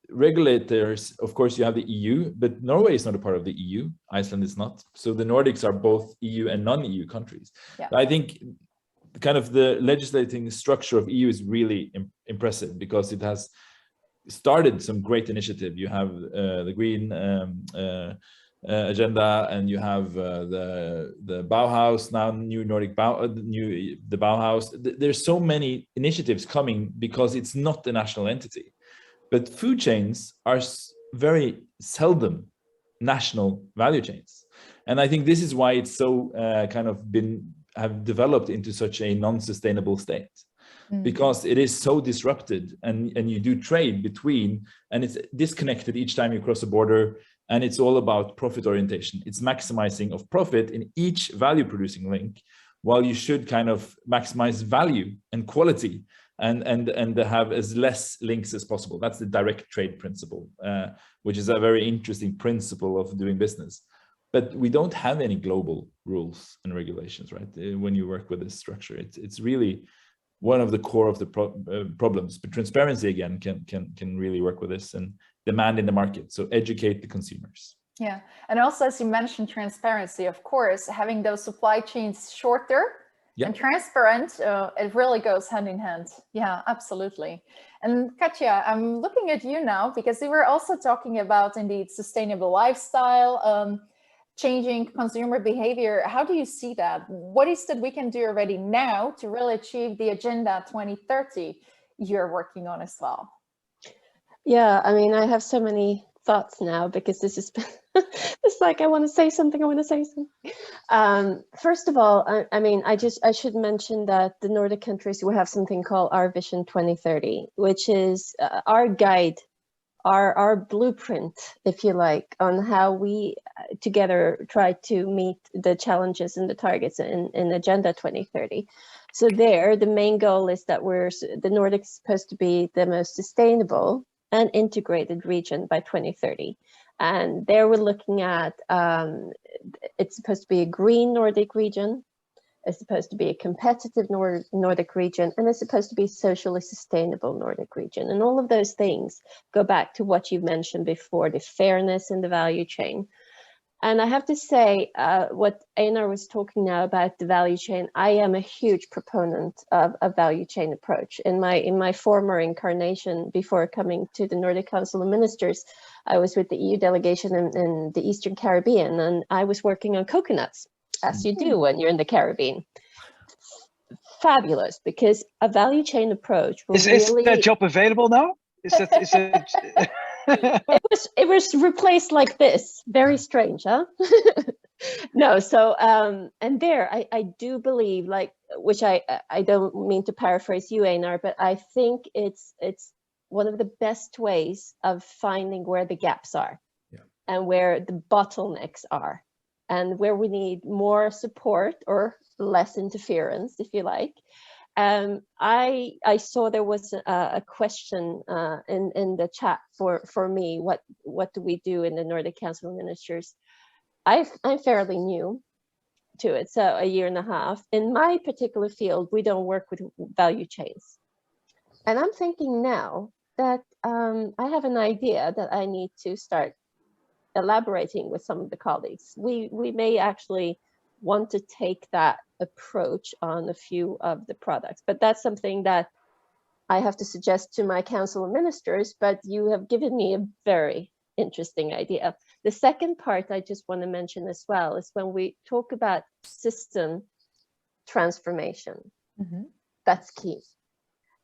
Regulators, of course, you have the EU, but Norway is not a part of the EU. Iceland is not. So the Nordics are both EU and non-EU countries. Yeah. I think kind of the legislating structure of EU is really impressive because it has started some great initiative. You have the Green agenda, and you have the Bauhaus, now new Nordic the Bauhaus. There's so many initiatives coming because it's not a national entity. But food chains are very seldom national value chains. And I think this is why it's so kind of have developed into such a non-sustainable state. because it is so disrupted, and you do trade between, and it's disconnected each time you cross a border, and it's all about profit orientation. It's maximizing of profit in each value producing link, while you should kind of maximize value and quality and have as less links as possible. That's the direct trade principle, which is a very interesting principle of doing business. But we don't have any global rules and regulations, right? When you work with this structure, it's really one of the core of the problems. But transparency again can really work with this, and demand in the market. So educate the consumers. Yeah, and also, as you mentioned, transparency, of course, having those supply chains shorter and transparent, it really goes hand in hand. Yeah, absolutely. And Katja, I'm looking at you now, because we were also talking about, indeed, sustainable lifestyle, changing consumer behavior. How do you see that? What is that we can do already now to really achieve the Agenda 2030 you're working on as well? Yeah, I mean, I have so many thoughts now, because this is it's like I want to say something. First of all, I mean, I should mention that the Nordic countries, we have something called our Vision 2030, which is our guide, our blueprint, if you like, on how we together try to meet the challenges and the targets in Agenda 2030. So there, the main goal is that the Nordics supposed to be the most sustainable and integrated region by 2030. And there we're looking at, it's supposed to be a green Nordic region, it's supposed to be a competitive Nordic region, and it's supposed to be socially sustainable Nordic region. And all of those things go back to what you mentioned before, the fairness in the value chain. And I have to say, what Einar was talking now about the value chain, I am a huge proponent of a value chain approach. In my former incarnation, before coming to the Nordic Council of Ministers, I was with the EU delegation in the Eastern Caribbean, and I was working on coconuts, as you do when you're in the Caribbean. Fabulous, because a value chain approach will is that job available now? Is it it was replaced like this. Very strange, huh? No, so and there I do believe, like, which I don't mean to paraphrase you, Einar, but I think it's one of the best ways of finding where the gaps are, and where the bottlenecks are, and where we need more support or less interference, if you like. I saw there was a question in the chat for me. What do we do in the Nordic Council of Ministers? I'm fairly new to it, so a year and a half. In my particular field, we don't work with value chains, and I'm thinking now that I have an idea that I need to start elaborating with some of the colleagues. We may actually want to take that approach on a few of the products, but that's something that I have to suggest to my Council of Ministers, but you have given me a very interesting idea. The second part I just want to mention as well is when we talk about system transformation. That's key.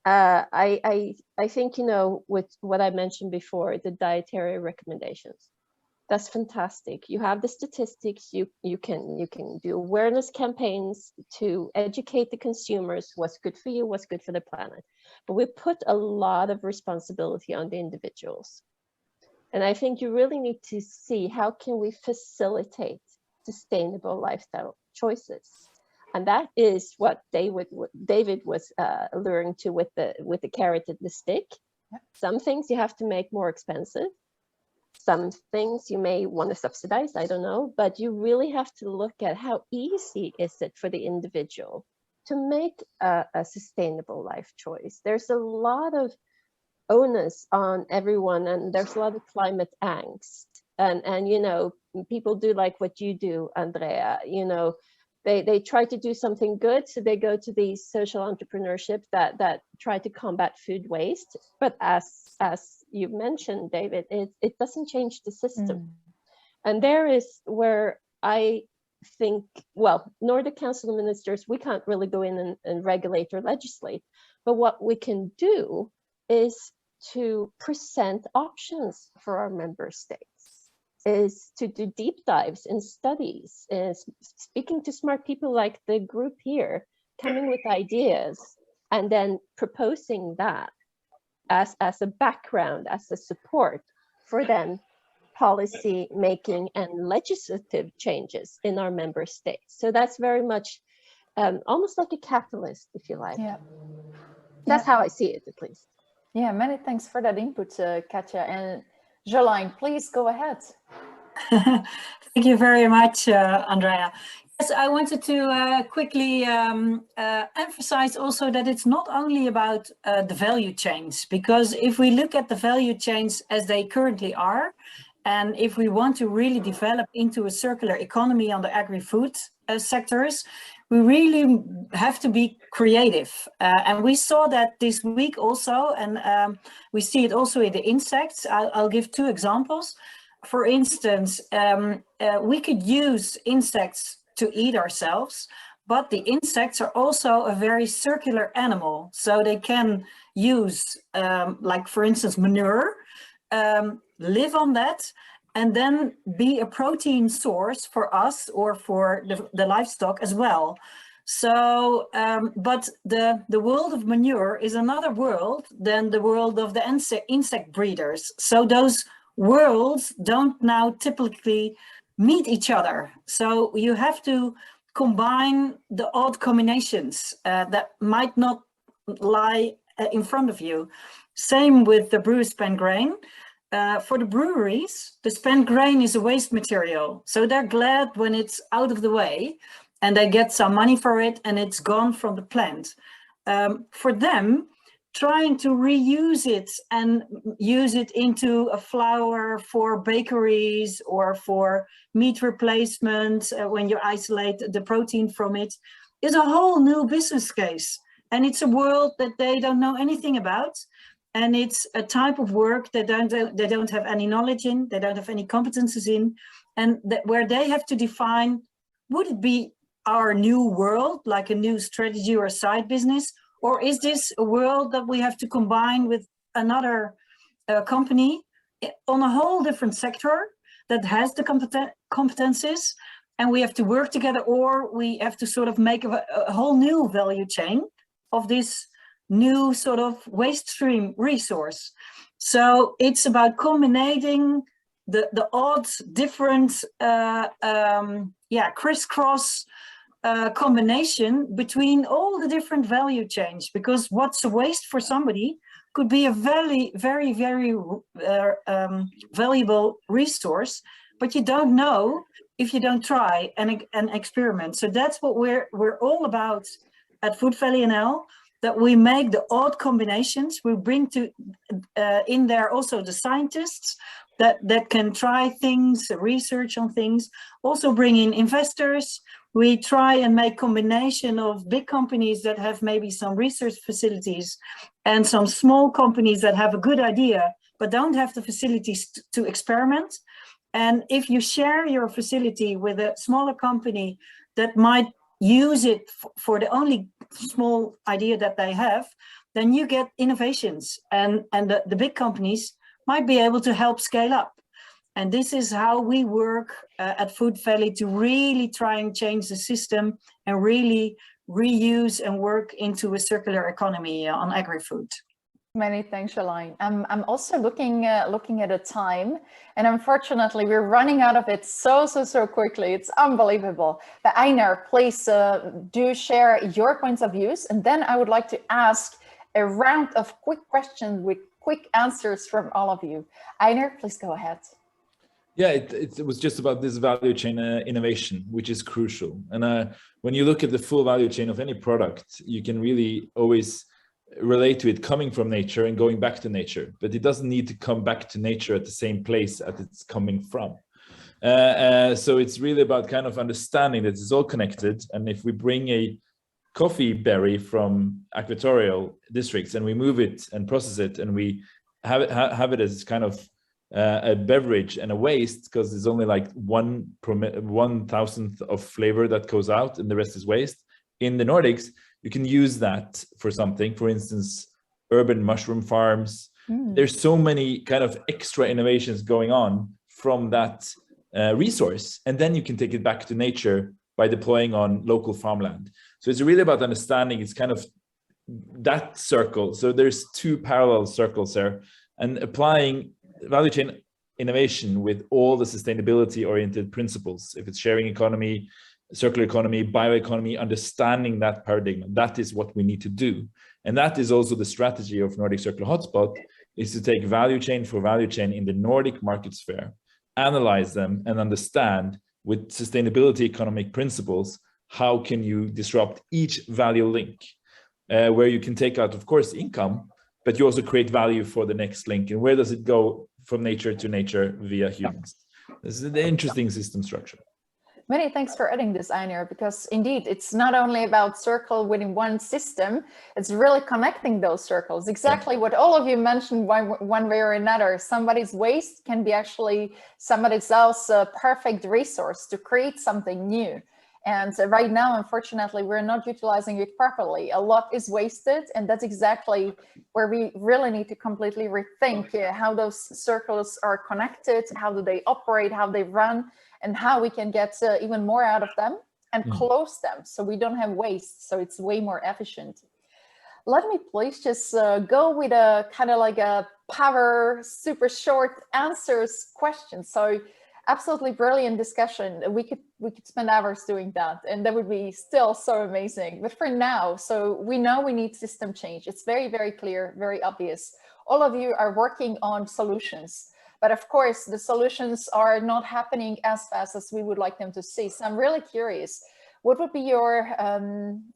I think, you know, with what I mentioned before, the dietary recommendations, that's fantastic. You have the statistics, you can do awareness campaigns to educate the consumers what's good for you, what's good for the planet. But we put a lot of responsibility on the individuals. And I think you really need to see how can we facilitate sustainable lifestyle choices. And that is what David was alluring to with the carrot and the stick. Some things you have to make more expensive. Some things you may want to subsidize, I don't know, but you really have to look at how easy is it for the individual to make a sustainable life choice. There's a lot of onus on everyone, and there's a lot of climate angst. And you know, people do like what you do, Andrea, you know, they try to do something good, so they go to these social entrepreneurship that try to combat food waste. But as you mentioned, David, it doesn't change the system. And there is where I think, well, Nordic Council of Ministers, we can't really go in and regulate or legislate, but what we can do is to present options for our member states, is to do deep dives in studies, is speaking to smart people like the group here, coming with ideas and then proposing that as a background, as a support for then policy making and legislative changes in our member states. So that's very much almost like a catalyst, if you like. Yeah. That's how I see it, at least. Yeah, many thanks for that input, Katja. And Jolijn, please go ahead. Thank you very much, Andrea. Yes, I wanted to quickly emphasize also that it's not only about the value chains, because if we look at the value chains as they currently are, and if we want to really develop into a circular economy on the agri-food sectors, we really have to be creative. And we saw that this week also, and we see it also in the insects. I'll give 2 examples. For instance, we could use insects to eat ourselves, but the insects are also a very circular animal. So they can use, like for instance, manure, live on that, and then be a protein source for us or for the livestock as well. So, but the world of manure is another world than the world of the insect breeders. So those worlds don't now typically meet each other. So you have to combine the odd combinations that might not lie in front of you. Same with the brew spent grain. For the breweries, the spent grain is a waste material. So they're glad when it's out of the way and they get some money for it and it's gone from the plant. For them, trying to reuse it and use it into a flour for bakeries or for meat replacement when you isolate the protein from it is a whole new business case. And it's a world that they don't know anything about. And it's a type of work that they don't have any knowledge in, they don't have any competences in, and where they have to define, would it be our new world, like a new strategy or a side business, or is this a world that we have to combine with another company on a whole different sector that has the competences, and we have to work together, or we have to sort of make a whole new value chain of this new sort of waste stream resource. So it's about combining the odd different crisscross combination between all the different value chains, because what's a waste for somebody could be a very, very, very valuable resource, but you don't know if you don't try and experiment. So that's what we're all about at Food Valley NL, that we make the odd combinations. We bring to in there also the scientists that can try things, research on things, also bring in investors. We try and make combination of big companies that have maybe some research facilities and some small companies that have a good idea, but don't have the facilities to experiment. And if you share your facility with a smaller company that might use it for the only small idea that they have, then you get innovations, and the big companies might be able to help scale up. And this is how we work at Food Valley to really try and change the system and really reuse and work into a circular economy on agri-food. Many thanks, Jolijn. I'm also looking at the time, and unfortunately we're running out of it so quickly. It's unbelievable. But Einar, please do share your points of views, and then I would like to ask a round of quick questions with quick answers from all of you. Einar, please go ahead. Yeah, it was just about this value chain innovation, which is crucial. And when you look at the full value chain of any product, you can really always relate to it coming from nature and going back to nature, but it doesn't need to come back to nature at the same place as it's coming from. So it's really about kind of understanding that it's all connected. And if we bring a coffee berry from equatorial districts and we move it and process it and we have it as kind of a beverage and a waste, because there's only like 1/1000th of flavor that goes out and the rest is waste. In the Nordics, you can use that for something, for instance, urban mushroom farms. There's so many kind of extra innovations going on from that resource. And then you can take it back to nature by deploying on local farmland. So it's really about understanding it's kind of that circle. So there's two parallel circles there, and applying value chain innovation with all the sustainability oriented principles. If it's sharing economy, circular economy, bioeconomy, understanding that paradigm, that is what we need to do. And that is also the strategy of Nordic Circular Hotspot, is to take value chain for value chain in the Nordic market sphere, analyze them and understand with sustainability economic principles, how can you disrupt each value link, where you can take out, of course, income, but you also create value for the next link. And where does it go from nature to nature via humans? This is an interesting system structure. Many thanks for adding this, Einar, because indeed, it's not only about circle within one system, it's really connecting those circles. Exactly what all of you mentioned one way or another. Somebody's waste can be actually somebody else's perfect resource to create something new. And right now, unfortunately, we're not utilizing it properly. A lot is wasted, and that's exactly where we really need to completely rethink how those circles are connected, how do they operate, how they run, and how we can get even more out of them and close them so we don't have waste, so it's way more efficient. Let me please just go with a kind of like a power, super short answers question. So absolutely brilliant discussion. We could spend hours doing that, and that would be still so amazing. But for now, so we know we need system change. It's very, very clear, very obvious. All of you are working on solutions. But of course, the solutions are not happening as fast as we would like them to see. So I'm really curious, what would be your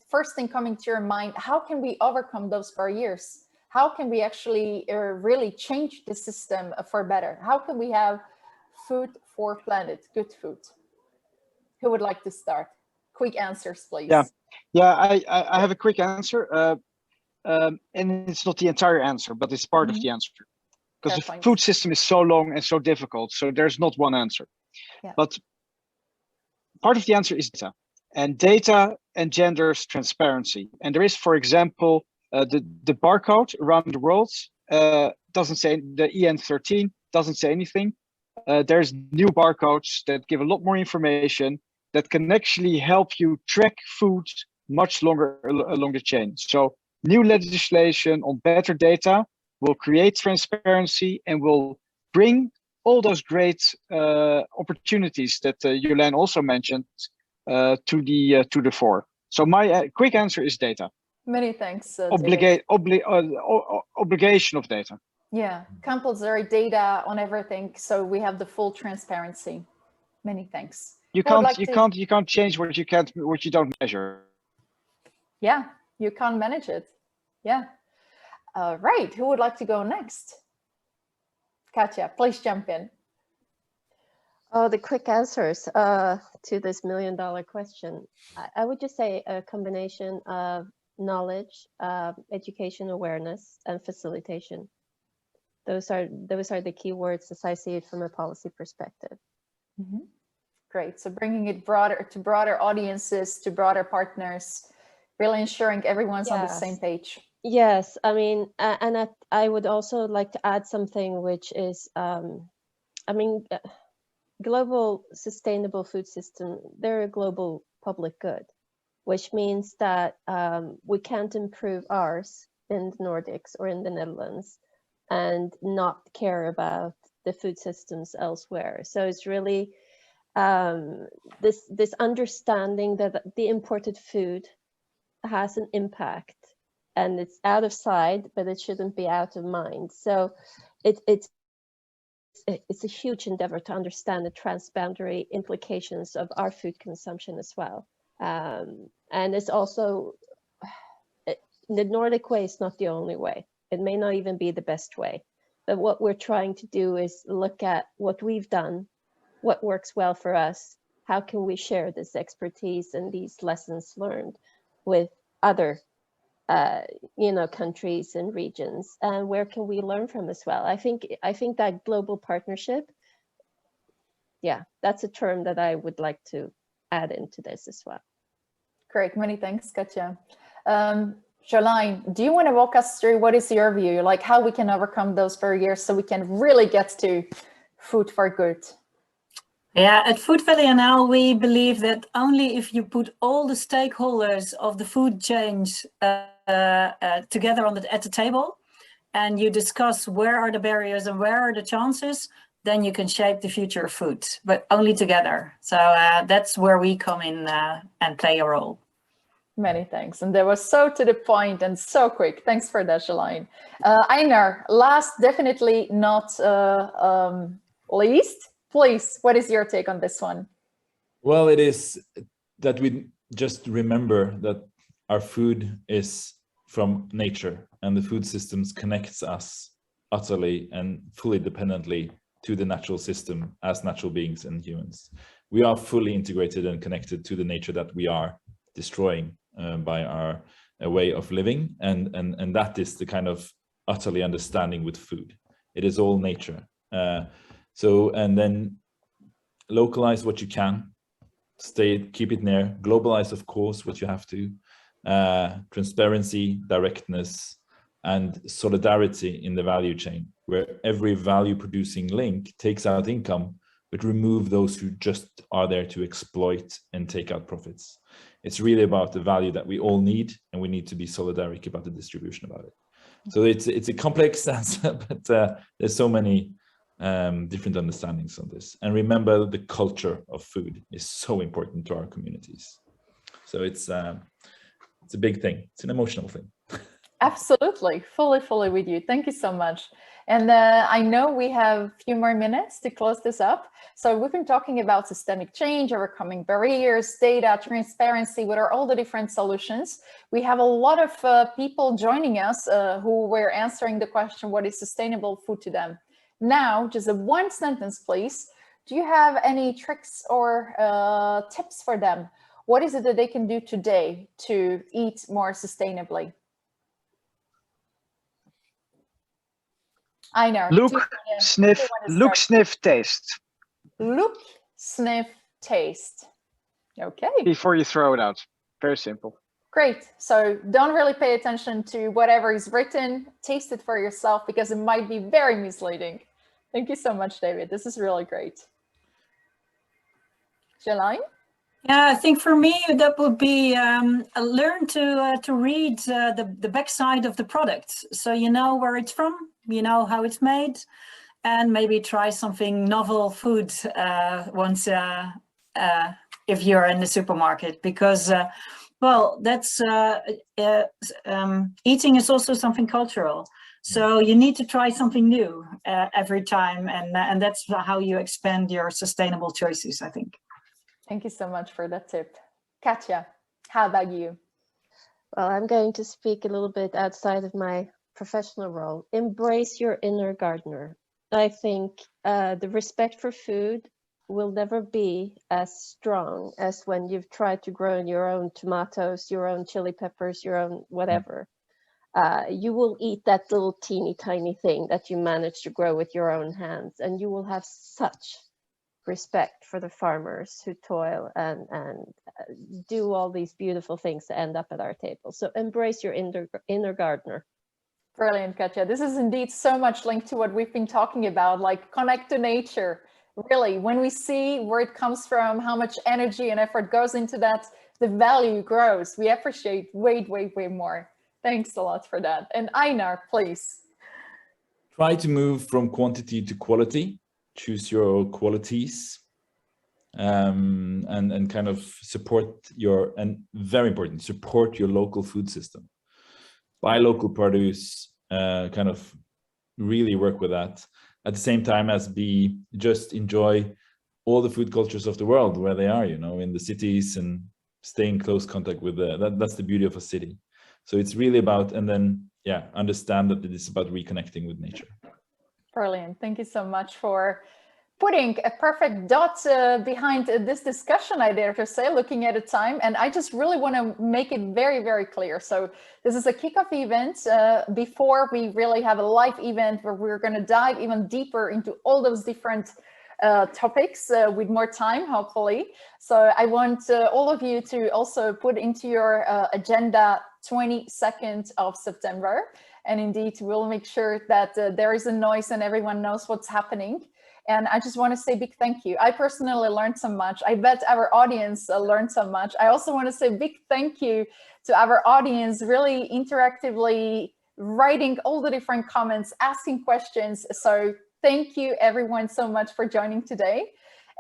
first thing coming to your mind? How can we overcome those barriers? How can we actually really change the system for better? How can we have food for planet, good food? Who would like to start? Quick answers, please. Yeah, I have a quick answer. And it's not the entire answer, but it's part of the answer. Because the food system is so long and so difficult, so there's not one answer. Yeah. But part of the answer is data, and data engenders transparency. And there is, for example, the barcode around the world doesn't say, the EN13 doesn't say anything. There's new barcodes that give a lot more information that can actually help you track food much longer along the chain. So new legislation on better data will create transparency and will bring all those great opportunities that Jolijn also mentioned to the fore. So my quick answer is data. Many thanks. Obligation of data. Yeah, compulsory data on everything, so we have the full transparency. Many thanks. You can't change what you don't measure. Yeah, you can't manage it. Yeah. Right, who would like to go next? Katja, please jump in. Oh, the quick answers to this $1 million question. I would just say a combination of knowledge, education, awareness, and facilitation. Those are the key words as I see it from a policy perspective. Great, so bringing it to broader audiences, to broader partners, really ensuring everyone's on the same page. Yes, I mean, and I would also like to add something, which is, global sustainable food system, they're a global public good, which means that we can't improve ours in the Nordics or in the Netherlands and not care about the food systems elsewhere. So it's really this understanding that the imported food has an impact. And it's out of sight, but it shouldn't be out of mind. So it's a huge endeavor to understand the transboundary implications of our food consumption as well. And it's also, the Nordic way is not the only way. It may not even be the best way. But what we're trying to do is look at what we've done, what works well for us, how can we share this expertise and these lessons learned with other countries and regions, and where can we learn from as well? I think that global partnership, that's a term that I would like to add into this as well. Great, many thanks, Katja. Jolijn, do you want to walk us through what is your view, like how we can overcome those barriers so we can really get to food for good? Yeah, at Food Valley NL, we believe that only if you put all the stakeholders of the food chains together at the table, and you discuss where are the barriers and where are the chances, then you can shape the future of food, but only together. So that's where we come in and play a role. Many thanks. And that was so to the point and so quick. Thanks for that, Jolijn. Einar, last, definitely not least, please, what is your take on this one? Well, it is that we just remember that our food is from nature, and the food systems connects us utterly and fully dependently to the natural system as natural beings and humans. We are fully integrated and connected to the nature that we are destroying by our way of living, and that is the kind of utterly understanding with food. It is all nature. And then localize what you can, keep it near, globalize, of course, what you have to, transparency, directness, and solidarity in the value chain, where every value producing link takes out income, but remove those who just are there to exploit and take out profits. It's really about the value that we all need, and we need to be solidaric about the distribution about it. So it's a complex answer, but there's so many different understandings on this. And remember, the culture of food is so important to our communities. So it's a big thing. It's an emotional thing. Absolutely, fully with you. Thank you so much. And I know we have a few more minutes to close this up. So we've been talking about systemic change, overcoming barriers, data, transparency. What are all the different solutions? We have a lot of people joining us who were answering the question, what is sustainable food to them? Now, just a one sentence, please. Do you have any tricks or tips for them? What is it that they can do today to eat more sustainably? Einar, look, sniff, taste. Look, sniff, taste. Okay. Before you throw it out. Very simple. Great. So don't really pay attention to whatever is written. Taste it for yourself because it might be very misleading. Thank you so much, David. This is really great. Jolijn? Yeah, I think for me that would be learn to read the backside of the product, so you know where it's from, you know how it's made, and maybe try something novel food once if you're in the supermarket, because well, that's eating is also something cultural. So you need to try something new every time, and that's how you expand your sustainable choices, I think. Thank you so much for that tip. Katja, how about you? Well, I'm going to speak a little bit outside of my professional role. Embrace your inner gardener. I think the respect for food will never be as strong as when you've tried to grow your own tomatoes, your own chili peppers, your own whatever. You will eat that little teeny tiny thing that you managed to grow with your own hands, and you will have such respect for the farmers who toil and do all these beautiful things to end up at our table. So embrace your inner gardener. Brilliant, Katja. This is indeed so much linked to what we've been talking about, like connect to nature. Really, when we see where it comes from, how much energy and effort goes into that, the value grows. We appreciate way more. Thanks a lot for that. And Einar, please. Try to move from quantity to quality. Choose your qualities, and kind of support and very important, support your local food system. Buy local produce, kind of really work with that. At the same time as just enjoy all the food cultures of the world where they are, you know, in the cities, and stay in close contact with that's the beauty of a city. So it's really about, and then, yeah, understand that it is about reconnecting with nature. Brilliant. Thank you so much for putting a perfect dot behind this discussion, I dare to say, looking at the time. And I just really want to make it very clear. So this is a kickoff event before we really have a live event where we're going to dive even deeper into all those different topics with more time, hopefully. So I want all of you to also put into your agenda 22nd of September. And indeed, we'll make sure that there is a noise and everyone knows what's happening. And I just want to say big thank you. I personally learned so much. I bet our audience learned so much. I also want to say big thank you to our audience, really interactively writing all the different comments, asking questions. So thank you everyone so much for joining today.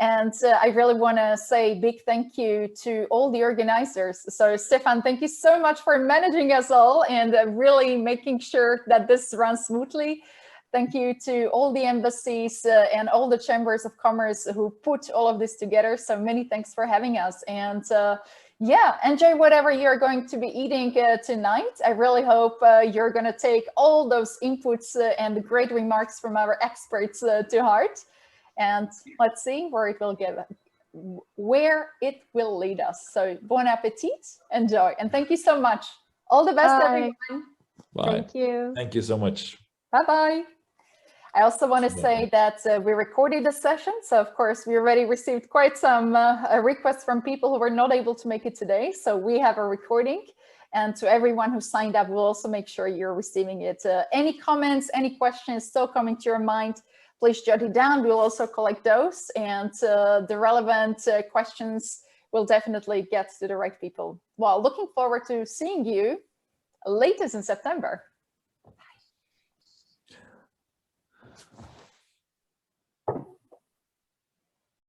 And I really want to say big thank you to all the organizers. So Stefan, thank you so much for managing us all and really making sure that this runs smoothly. Thank you to all the embassies and all the chambers of commerce who put all of this together. So many thanks for having us. And yeah, enjoy whatever you're going to be eating tonight. I really hope you're going to take all those inputs and the great remarks from our experts to heart. And let's see where it will lead us. So bon appetit, enjoy, and thank you so much. All the best, everyone. Bye. Thank you. Thank you so much. Bye-bye. I also want to say that we recorded the session. So of course, we already received quite some requests from people who were not able to make it today. So we have a recording. And to everyone who signed up, we'll also make sure you're receiving it. Any comments, any questions still coming to your mind, please jot it down. We'll also collect those, and the relevant questions will definitely get to the right people. Well, looking forward to seeing you latest in September.